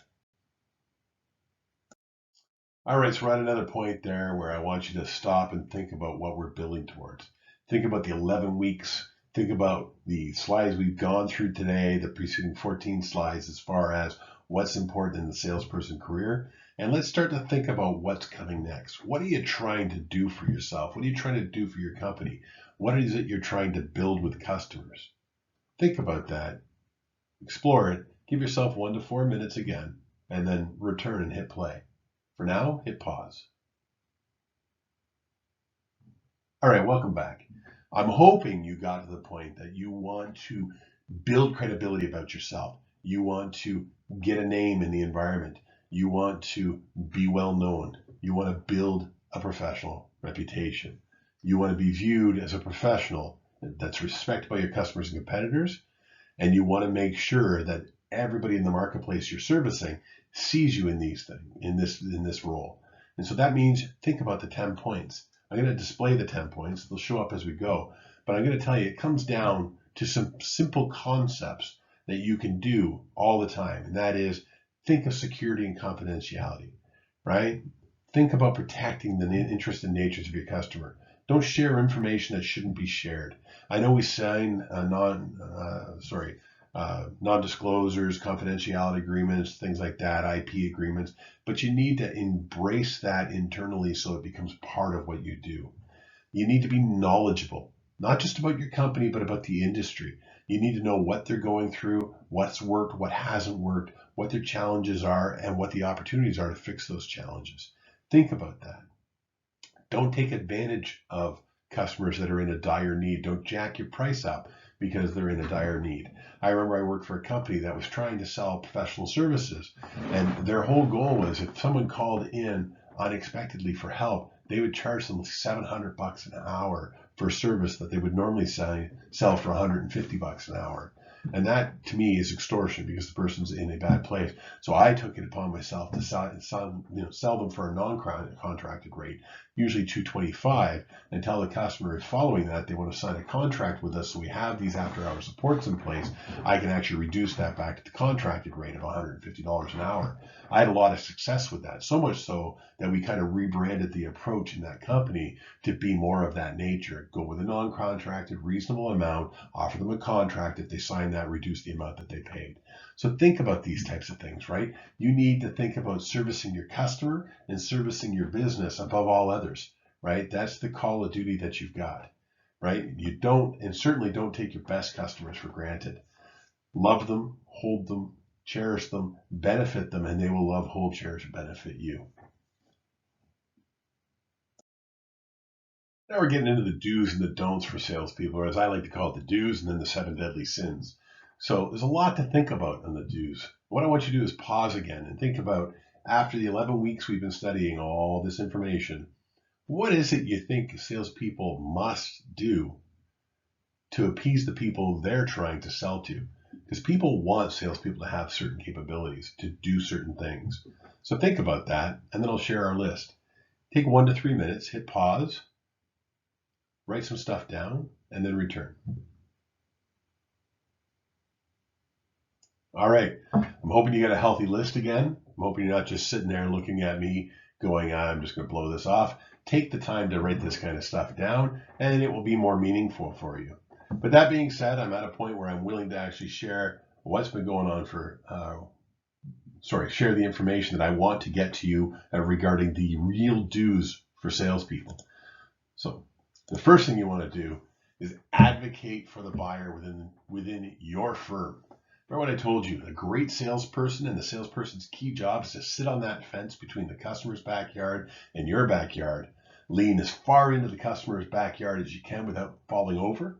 All right, so we're at another point there where I want you to stop and think about what we're building towards. Think about the 11 weeks. Think about the slides we've gone through today, the preceding 14 slides, as far as what's important in the salesperson career. And let's start to think about what's coming next. What are you trying to do for yourself? What are you trying to do for your company? What is it you're trying to build with customers? Think about that. Explore it. Give yourself 1 to 4 minutes again, and then return and hit play. For now, hit pause. All right, welcome back. I'm hoping you got to the point that you want to build credibility about yourself. You want to get a name in the environment. You want to be well known. You want to build a professional reputation. You want to be viewed as a professional that's respected by your customers and competitors. And you want to make sure that everybody in the marketplace you're servicing sees you in these things, in this role. And so that means think about the 10 points. I'm going to display the 10 points. They'll show up as we go. But I'm going to tell you, it comes down to some simple concepts that you can do all the time. And that is, think of security and confidentiality, right? Think about protecting the interest and natures of your customer. Don't share information that shouldn't be shared. I know we sign non-disclosures, confidentiality agreements, things like that, IP agreements, but you need to embrace that internally so it becomes part of what you do. You need to be knowledgeable, not just about your company, but about the industry. You need to know what they're going through, what's worked, what hasn't worked, what their challenges are, and what the opportunities are to fix those challenges. Think about that. Don't take advantage of customers that are in a dire need. Don't jack your price up because they're in a dire need. I remember I worked for a company that was trying to sell professional services, and their whole goal was if someone called in unexpectedly for help, they would charge them $700 an hour for a service that they would normally sell for $150 an hour. And that, to me, is extortion because the person's in a bad place. So I took it upon myself to sell them for a non-contracted rate, usually $225, and tell the customer following that they want to sign a contract with us so we have these after-hour supports in place. I can actually reduce that back to the contracted rate of $150 an hour. I had a lot of success with that, so much so that we kind of rebranded the approach in that company to be more of that nature. Go with a non-contracted, reasonable amount, offer them a contract. If they sign that, reduce the amount that they paid. So think about these types of things, right? You need to think about servicing your customer and servicing your business above all others, right? That's the call of duty that you've got, right? You don't, and certainly don't take your best customers for granted. Love them, hold them, cherish them, benefit them, and they will love, hold, cherish, and benefit you. Now we're getting into the do's and the don'ts for salespeople, or as I like to call it, the do's and then the 7 deadly sins. So there's a lot to think about on the do's. What I want you to do is pause again and think about, after the 11 weeks we've been studying all this information, what is it you think salespeople must do to appease the people they're trying to sell to? Because people want salespeople to have certain capabilities, to do certain things. So think about that, and then I'll share our list. Take 1 to 3 minutes, hit pause, write some stuff down, and then return. All right. I'm hoping you got a healthy list again. I'm hoping you're not just sitting there looking at me going, I'm just going to blow this off. Take the time to write this kind of stuff down, and it will be more meaningful for you. But that being said, I'm at a point where I'm willing to actually share what's been going on share the information that I want to get to you regarding the real dues for salespeople. So the first thing you want to do is advocate for the buyer within your firm. Remember what I told you, a great salesperson and the salesperson's key job is to sit on that fence between the customer's backyard and your backyard, lean as far into the customer's backyard as you can without falling over,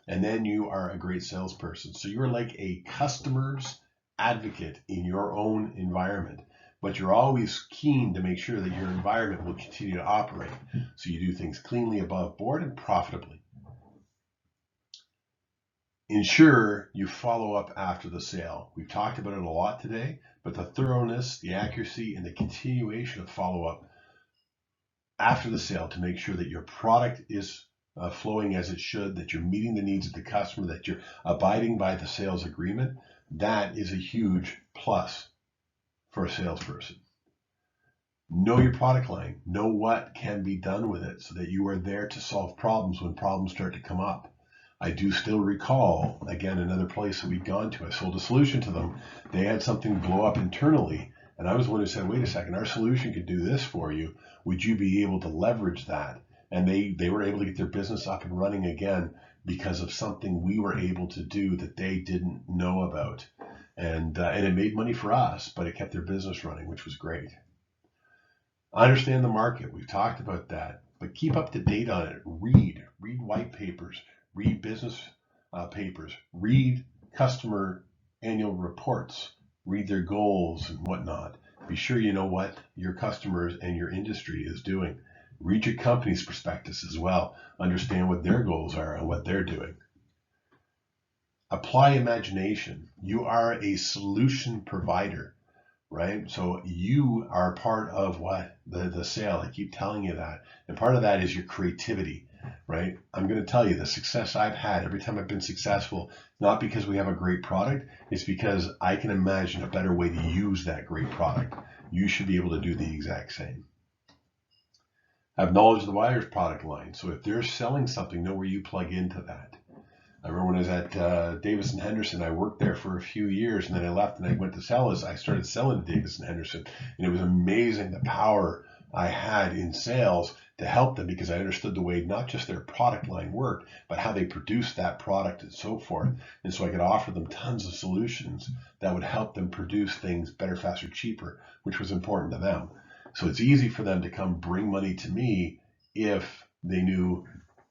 and then you are a great salesperson. So you're like a customer's advocate in your own environment, but you're always keen to make sure that your environment will continue to operate. So you do things cleanly, above board, and profitably. Ensure you follow up after the sale. We've talked about it a lot today, but the thoroughness, the accuracy, and the continuation of follow-up after the sale to make sure that your product is flowing as it should, that you're meeting the needs of the customer, that you're abiding by the sales agreement, that is a huge plus for a salesperson. Know your product line. Know what can be done with it so that you are there to solve problems when problems start to come up. I do still recall, again, another place that we'd gone to. I sold a solution to them. They had something blow up internally. And I was the one who said, wait a second, our solution could do this for you. Would you be able to leverage that? And they were able to get their business up and running again because of something we were able to do that they didn't know about. And it made money for us, but it kept their business running, which was great. Understand the market. We've talked about that. But keep up to date on it. Read white papers. Read business papers, read customer annual reports, read their goals and whatnot. Be sure you know what your customers and your industry is doing. Read your company's prospectus as well. Understand what their goals are and what they're doing. Apply imagination. You are a solution provider, right? So you are part of what? The sale. I keep telling you that. And part of that is your creativity. Right? I'm going to tell you the success I've had every time I've been successful, not because we have a great product, it's because I can imagine a better way to use that great product. You should be able to do the exact same. Have knowledge of the buyer's product line. So if they're selling something, know where you plug into that. I remember when I was at Davis and Henderson, I worked there for a few years and then I left and I went to sell. I started selling to Davis and Henderson, and it was amazing the power I had in sales to help them because I understood the way not just their product line worked, but how they produced that product and so forth. And so I could offer them tons of solutions that would help them produce things better, faster, cheaper, which was important to them. So it's easy for them to come bring money to me if they knew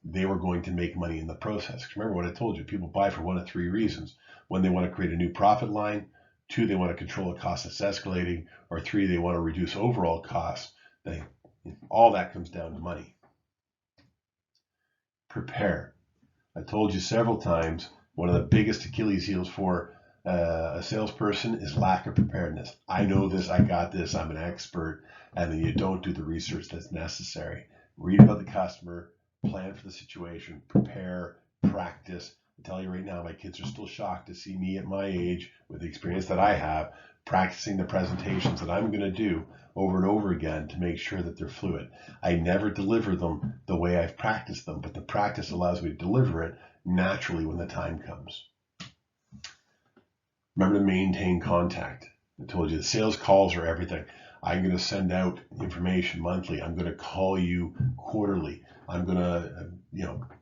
they were going to make money in the process. Remember what I told you, people buy for one of three reasons. One, they want to create a new profit line. Two, they want to control a cost that's escalating. Or three, they want to reduce overall costs. All that comes down to money. Prepare. I told you several times, one of the biggest Achilles heels for a salesperson is lack of preparedness. I know this, I got this, I'm an expert, and then you don't do the research that's necessary. Read about the customer, plan for the situation, prepare, practice. I tell you right now, my kids are still shocked to see me at my age, with the experience that I have, practicing the presentations that I'm going to do over and over again to make sure that they're fluid. I never deliver them the way I've practiced them, but the practice allows me to deliver it naturally when the time comes. Remember to maintain contact. I told you the sales calls are everything. I'm going to send out information monthly. I'm going to call you quarterly. I'm going to,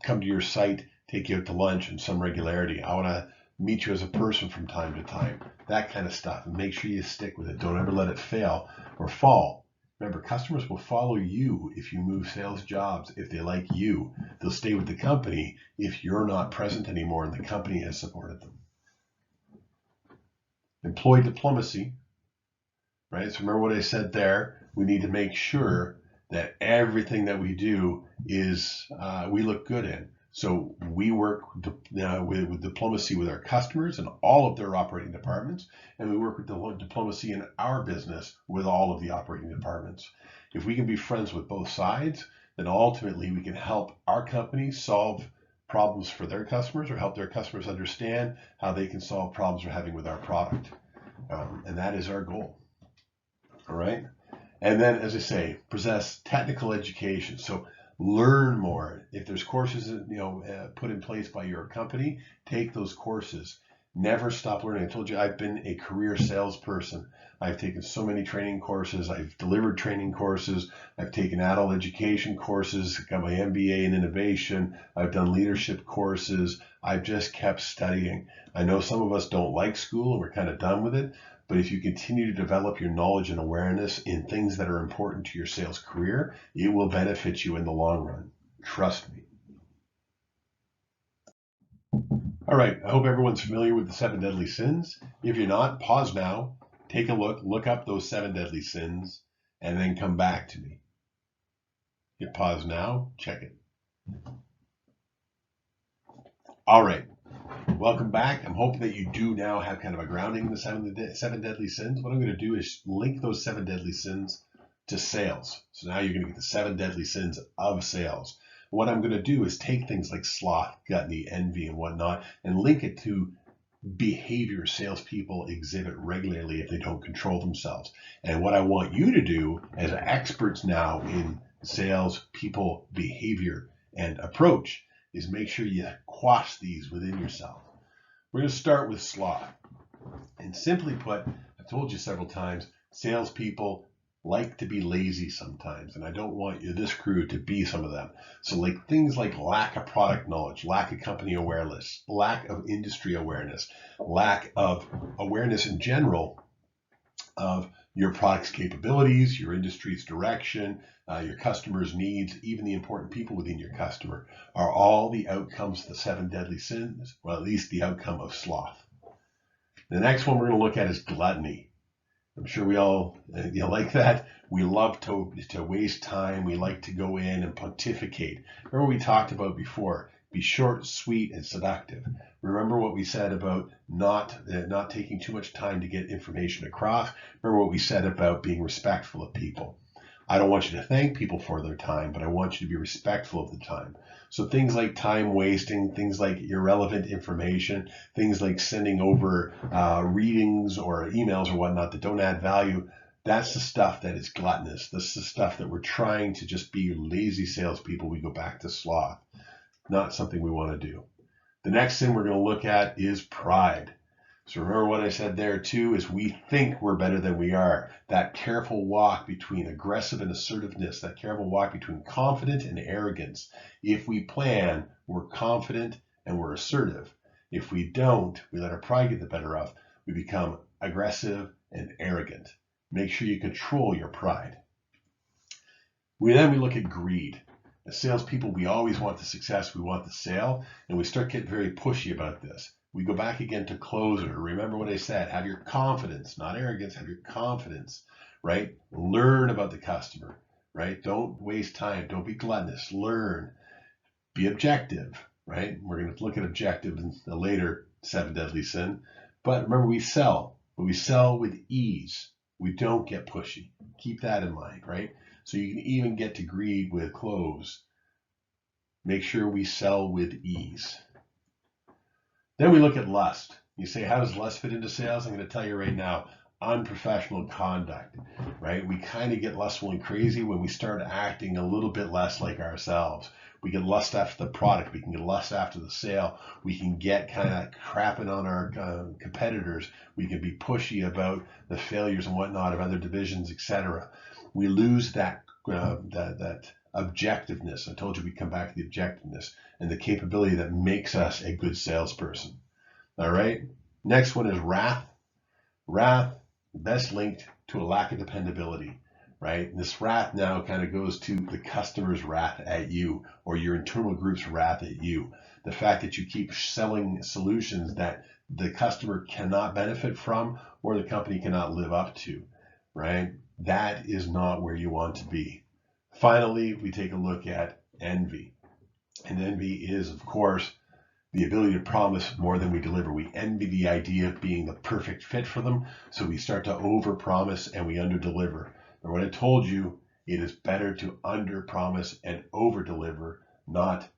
come to your site, take you out to lunch in some regularity. I want to meet you as a person from time to time. That kind of stuff. And make sure you stick with it. Don't ever let it fail or fall. Remember, customers will follow you if you move sales jobs. If they like you, they'll stay with the company if you're not present anymore and the company has supported them. Employ diplomacy. Right? So remember what I said there. We need to make sure that everything that we do is we look good in. So we work with diplomacy with our customers and all of their operating departments, and we work with diplomacy in our business with all of the operating departments. If we can be friends with both sides, then ultimately we can help our company solve problems for their customers or help their customers understand how they can solve problems we're having with our product. And that is our goal. All right. And then, as I say, possess technical education. So learn more. If there's courses put in place by your company, take those courses. Never stop learning. I told you I've been a career salesperson. I've taken so many training courses. I've delivered training courses. I've taken adult education courses, got my MBA in innovation. I've done leadership courses. I've just kept studying. I know some of us don't like school and we're kind of done with it. But if you continue to develop your knowledge and awareness in things that are important to your sales career, it will benefit you in the long run. Trust me. All right, I hope everyone's familiar with the 7 deadly sins. If you're not, pause now, take a look up those 7 deadly sins, and then come back to me. Hit pause now, check it. All right, welcome back. I'm hoping that you do now have kind of a grounding in the 7 deadly sins. What I'm going to do is link those 7 deadly sins to sales. So now you're going to get the 7 deadly sins of sales. What I'm going to do is take things like sloth, gluttony, envy, and whatnot, and link it to behavior salespeople exhibit regularly if they don't control themselves. And what I want you to do as experts now in sales, people, behavior, and approach is make sure you quash these within yourself. We're going to start with sloth. And simply put, I've told you several times, salespeople like to be lazy sometimes, and I don't want this crew to be some of them. So like things like lack of product knowledge, lack of company awareness, lack of industry awareness, lack of awareness in general of your product's capabilities, your industry's direction, your customer's needs, even the important people within your customer, are all the outcomes of the 7 deadly sins, or at least the outcome of sloth. The next one we're going to look at is gluttony. I'm sure we all like that. We love to waste time. We like to go in and pontificate. Remember we talked about before, be short, sweet, and seductive. Remember what we said about not taking too much time to get information across. Remember what we said about being respectful of people. I don't want you to thank people for their time, but I want you to be respectful of the time. So things like time wasting, things like irrelevant information, things like sending over readings or emails or whatnot that don't add value, that's the stuff that is gluttonous. That's the stuff that we're trying to just be lazy salespeople. We go back to sloth. Not something we want to do. The next thing we're going to look at is pride. So remember what I said there too, is we think we're better than we are. That careful walk between aggressive and assertiveness, that careful walk between confident and arrogance. If we plan, we're confident and we're assertive. If we don't, we let our pride get the better of, we become aggressive and arrogant. Make sure you control your pride. Then we look at greed. As salespeople, we always want the success, we want the sale, and we start getting very pushy about this. We go back again to closer. Remember what I said, have your confidence, not arrogance, have your confidence, right? Learn about the customer, right? Don't waste time. Don't be gluttonous. Learn. Be objective, right? We're going to look at objective in the later 7 deadly sin. But remember, we sell, but we sell with ease. We don't get pushy. Keep that in mind, right? So you can even get to greed with close. Make sure we sell with ease. Then we look at lust. You say, how does lust fit into sales? I'm going to tell you right now, unprofessional conduct, right? We kind of get lustful and crazy when we start acting a little bit less like ourselves. We get lust after the product. We can get lust after the sale. We can get kind of crapping on our competitors. We can be pushy about the failures and whatnot of other divisions, etc. We lose that objectiveness. I told you we'd come back to the objectiveness and the capability that makes us a good salesperson. All right. Next one is wrath. Wrath, best linked to a lack of dependability, right? And this wrath now kind of goes to the customer's wrath at you or your internal group's wrath at you. The fact that you keep selling solutions that the customer cannot benefit from or the company cannot live up to, right? That is not where you want to be. Finally, we take a look at envy. And envy is, of course, the ability to promise more than we deliver. We envy the idea of being the perfect fit for them, so we start to overpromise and we underdeliver. And what I told you, it is better to underpromise and overdeliver, not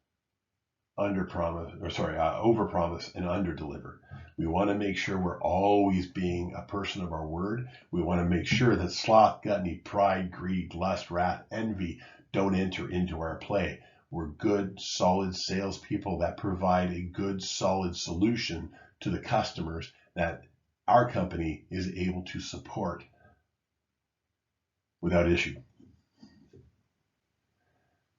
over promise and under deliver. We want to make sure we're always being a person of our word. We want to make sure that sloth, gluttony, pride, greed, lust, wrath, envy don't enter into our play. We're good, solid salespeople that provide a good, solid solution to the customers that our company is able to support without issue.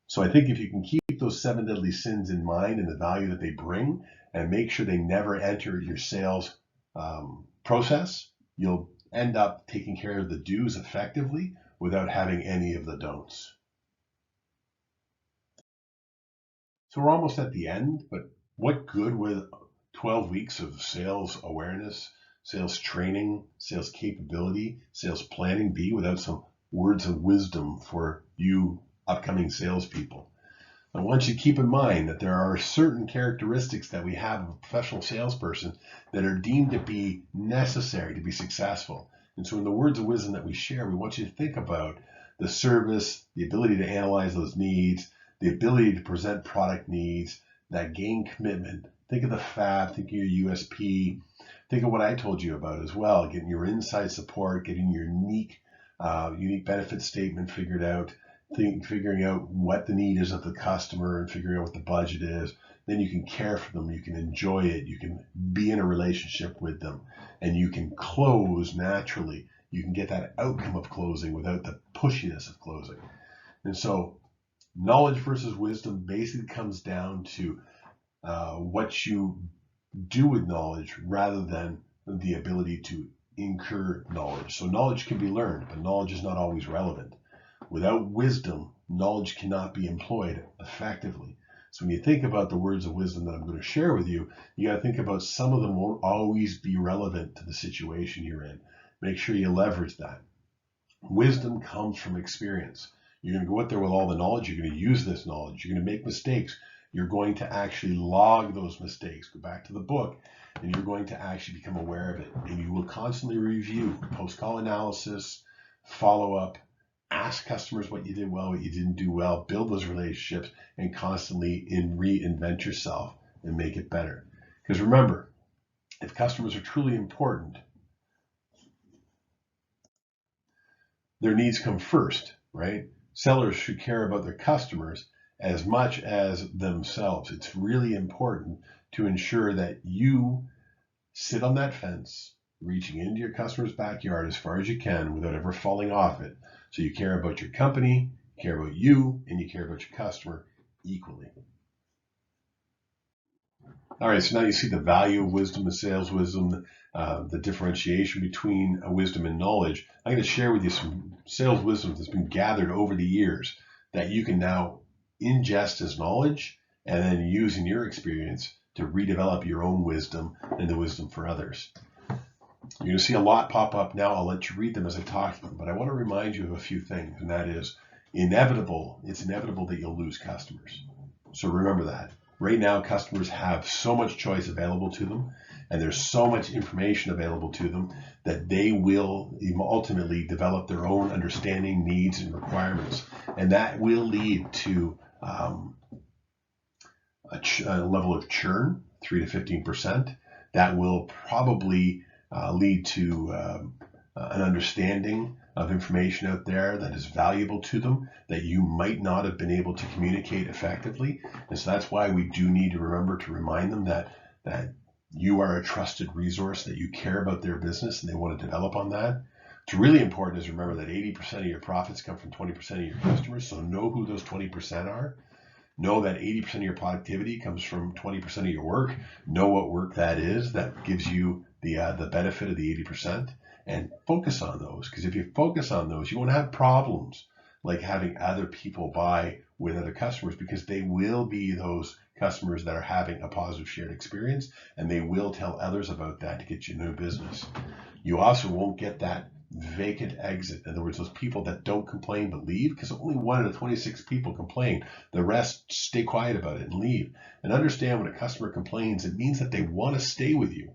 So I think if you can keep those 7 deadly sins in mind and the value that they bring and make sure they never enter your sales process, you'll end up taking care of the do's effectively without having any of the don'ts. So we're almost at the end, but what good would 12 weeks of sales awareness, sales training, sales capability, sales planning be without some words of wisdom for you upcoming salespeople? I want you to keep in mind that there are certain characteristics that we have of a professional salesperson that are deemed to be necessary to be successful. And so in the words of wisdom that we share, we want you to think about the service, the ability to analyze those needs, the ability to present product needs, that gain commitment. Think of the FAB, think of your USP, think of what I told you about as well, getting your inside support, getting your unique benefit statement figured out, figuring out what the need is of the customer and figuring out what the budget is. Then you can care for them, you can enjoy it, you can be in a relationship with them, and you can close naturally. You can get that outcome of closing without the pushiness of closing. And so knowledge versus wisdom basically comes down to what you do with knowledge rather than the ability to incur knowledge. So knowledge can be learned, but knowledge is not always relevant. Without wisdom, knowledge cannot be employed effectively. So when you think about the words of wisdom that I'm going to share with you, you got to think about some of them won't always be relevant to the situation you're in. Make sure you leverage that. Wisdom comes from experience. You're going to go out there with all the knowledge. You're going to use this knowledge. You're going to make mistakes. You're going to actually log those mistakes. Go back to the book, and you're going to actually become aware of it. And you will constantly review post-call analysis, follow up, ask customers what you did well, what you didn't do well, build those relationships, and constantly reinvent yourself and make it better. Because remember, if customers are truly important, their needs come first, right? Sellers should care about their customers as much as themselves. It's really important to ensure that you sit on that fence, reaching into your customer's backyard as far as you can without ever falling off it. So you care about your company, you care about you, and you care about your customer equally. All right, so now you see the value of wisdom and sales wisdom, the differentiation between wisdom and knowledge. I'm going to share with you some sales wisdom that's been gathered over the years that you can now ingest as knowledge and then use in your experience to redevelop your own wisdom and the wisdom for others. You're going to see a lot pop up now. I'll let you read them as I talk to them, but I want to remind you of a few things, and that is it's inevitable that you'll lose customers. So remember that. Right now, customers have so much choice available to them, and there's so much information available to them that they will ultimately develop their own understanding, needs, and requirements. And that will lead to a level of churn, 3 to 15%. That will probably lead to an understanding of information out there that is valuable to them that you might not have been able to communicate effectively. And so that's why we do need to remember to remind them that you are a trusted resource, that you care about their business and they want to develop on that. What's really important is remember that 80% of your profits come from 20% of your customers. So know who those 20% are. Know that 80% of your productivity comes from 20% of your work. Know what work that is that gives you the benefit of the 80%, and focus on those. Because if you focus on those, you won't have problems like having other people buy with other customers, because they will be those customers that are having a positive shared experience, and they will tell others about that to get you new business. You also won't get that vacant exit. In other words, those people that don't complain but leave, because only 1 out of 26 people complain. The rest stay quiet about it and leave. And understand, when a customer complains, it means that they want to stay with you,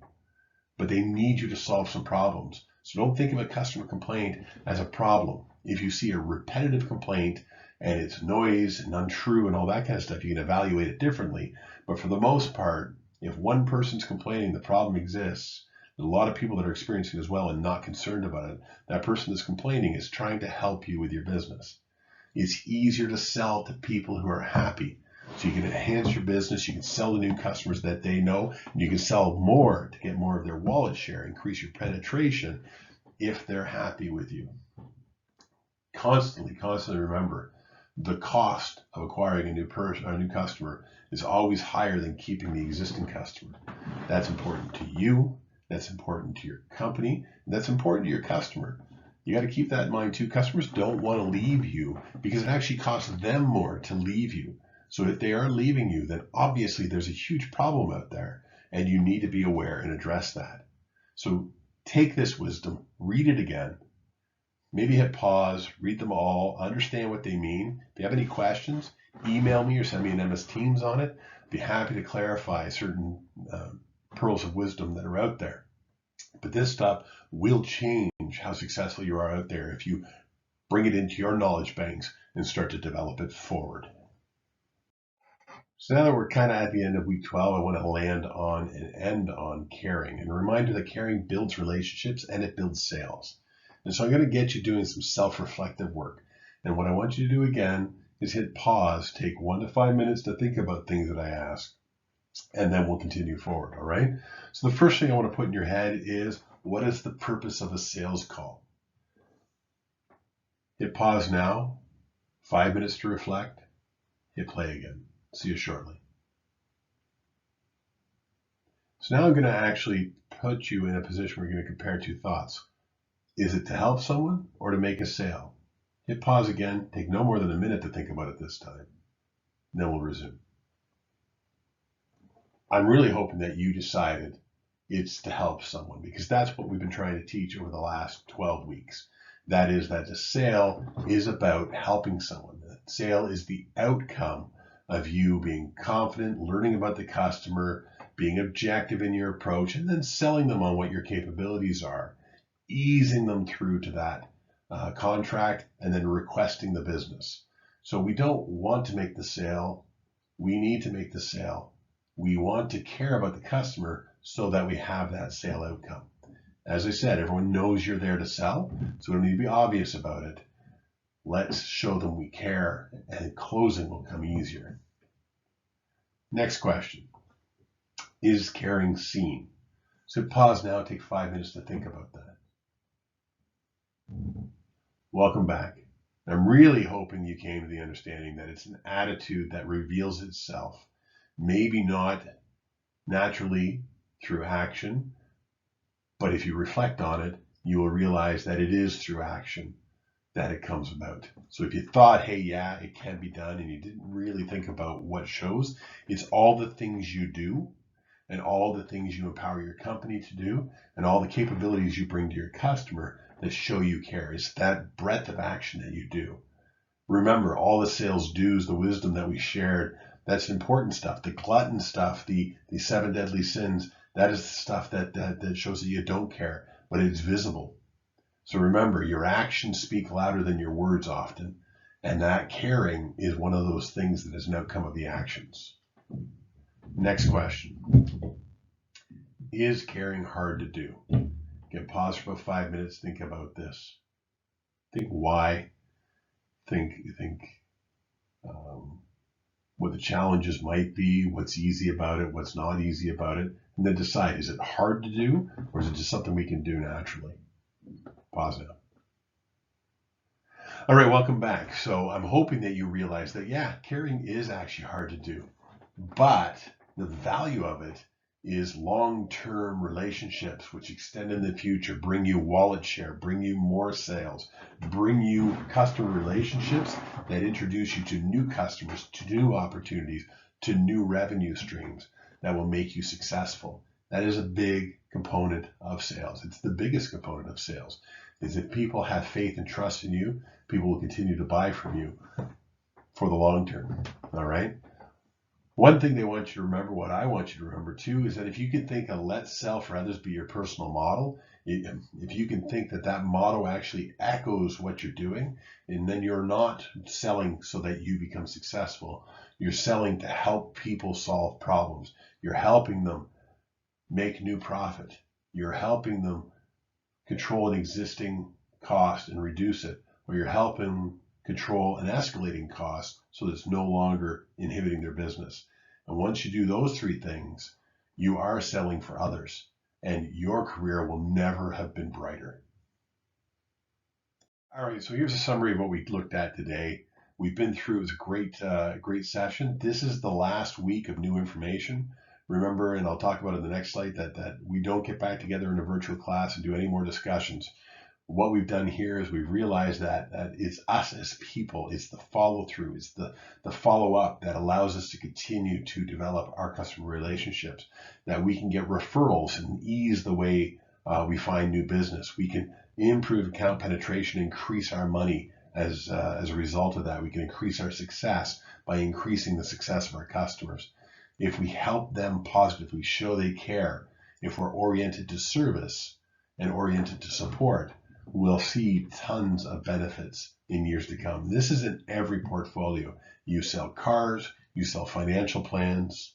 but they need you to solve some problems. So don't think of a customer complaint as a problem. If you see a repetitive complaint, and it's noise and untrue and all that kind of stuff, you can evaluate it differently. But for the most part, if one person's complaining, the problem exists. There's a lot of people that are experiencing it as well and not concerned about it. That person that's complaining is trying to help you with your business. It's easier to sell to people who are happy. So you can enhance your business, you can sell to new customers that they know, and you can sell more to get more of their wallet share, increase your penetration if they're happy with you. Constantly remember, the cost of acquiring a new customer is always higher than keeping the existing customer. That's important to you, that's important to your company, and that's important to your customer. You got to keep that in mind too. Customers don't want to leave you because it actually costs them more to leave you. So if they are leaving you, then obviously there's a huge problem out there and you need to be aware and address that. So take this wisdom, read it again, maybe hit pause, read them all, understand what they mean. If you have any questions, email me or send me an MS Teams on it. I'd be happy to clarify certain pearls of wisdom that are out there. But this stuff will change how successful you are out there if you bring it into your knowledge banks and start to develop it forward. So now that we're kind of at the end of week 12, I want to land on and end on caring. And a reminder that caring builds relationships and it builds sales. And so I'm going to get you doing some self-reflective work. And what I want you to do again is hit pause, take 1 to 5 minutes to think about things that I ask, and then we'll continue forward, all right? So the first thing I want to put in your head is, what is the purpose of a sales call? Hit pause now, 5 minutes to reflect, hit play again. See you shortly. So now I'm going to actually put you in a position where you're going to compare two thoughts. Is it to help someone or to make a sale? Hit pause again, take no more than a minute to think about it this time. Then we'll resume. I'm really hoping that you decided it's to help someone, because that's what we've been trying to teach over the last 12 weeks. That is that the sale is about helping someone. The sale is the outcome of you being confident, learning about the customer, being objective in your approach, and then selling them on what your capabilities are, easing them through to that contract, and then requesting the business. So we don't want to make the sale. We need to make the sale. We want to care about the customer so that we have that sale outcome. As I said, everyone knows you're there to sell, so we don't need to be obvious about it. Let's show them we care, and closing will come easier. Next question. Is caring seen? So pause now, take 5 minutes to think about that. Welcome back. I'm really hoping you came to the understanding that it's an attitude that reveals itself, maybe not naturally through action, but if you reflect on it, you will realize that it is through action that it comes about. So if you thought, hey, yeah, it can be done, and you didn't really think about what shows, it's all the things you do and all the things you empower your company to do and all the capabilities you bring to your customer that show you care. It's that breadth of action that you do. Remember, all the sales do's, the wisdom that we shared, that's important stuff. The glutton stuff, the 7 deadly sins, that is the stuff that shows that you don't care, but it's visible. So remember, your actions speak louder than your words often, and that caring is one of those things that is an outcome of the actions. Next question. Is caring hard to do? Again, pause for about 5 minutes, think about this. Think why, think what the challenges might be, what's easy about it, what's not easy about it, and then decide, is it hard to do, or is it just something we can do naturally? Pause now. All right, welcome back. So I'm hoping that you realize that, yeah, caring is actually hard to do, but the value of it is long-term relationships which extend in the future, bring you wallet share, bring you more sales, bring you customer relationships that introduce you to new customers, to new opportunities, to new revenue streams that will make you successful. That is a big component of sales. It's the biggest component of sales. Is if people have faith and trust in you, people will continue to buy from you for the long term. All right? One thing they want you to remember, what I want you to remember too, is that if you can think of let self for others be your personal model, If you can think that that motto actually echoes what you're doing, and then you're not selling so that you become successful, you're selling to help people solve problems. You're helping them make new profit. You're helping them control an existing cost and reduce it, or you're helping control an escalating cost so that it's no longer inhibiting their business. And once you do those three things, you are selling for others, and your career will never have been brighter. All right, so here's a summary of what we looked at today. We've been through, it was a great session. This is the last week of new information. Remember, and I'll talk about it in the next slide, that we don't get back together in a virtual class and do any more discussions. What we've done here is we've realized that it's us as people, it's the follow through, it's the follow up that allows us to continue to develop our customer relationships, that we can get referrals and ease the way we find new business. We can improve account penetration, increase our money as a result of that. We can increase our success by increasing the success of our customers. If we help them positively, show they care, if we're oriented to service and oriented to support, we'll see tons of benefits in years to come. This is in every portfolio. You sell cars, you sell financial plans,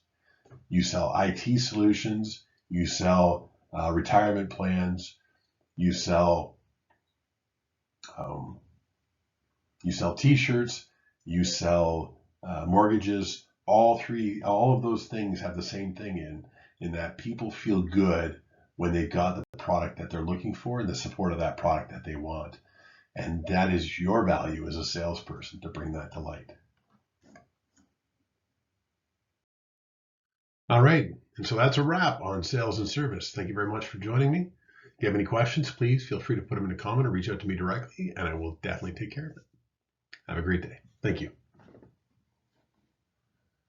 you sell IT solutions, you sell retirement plans, you sell t-shirts, you sell mortgages. All of those things have the same thing in that people feel good when they've got the product that they're looking for and the support of that product that they want. And that is your value as a salesperson to bring that to light. All right. And so that's a wrap on sales and service. Thank you very much for joining me. If you have any questions, please feel free to put them in a comment or reach out to me directly, and I will definitely take care of it. Have a great day. Thank you.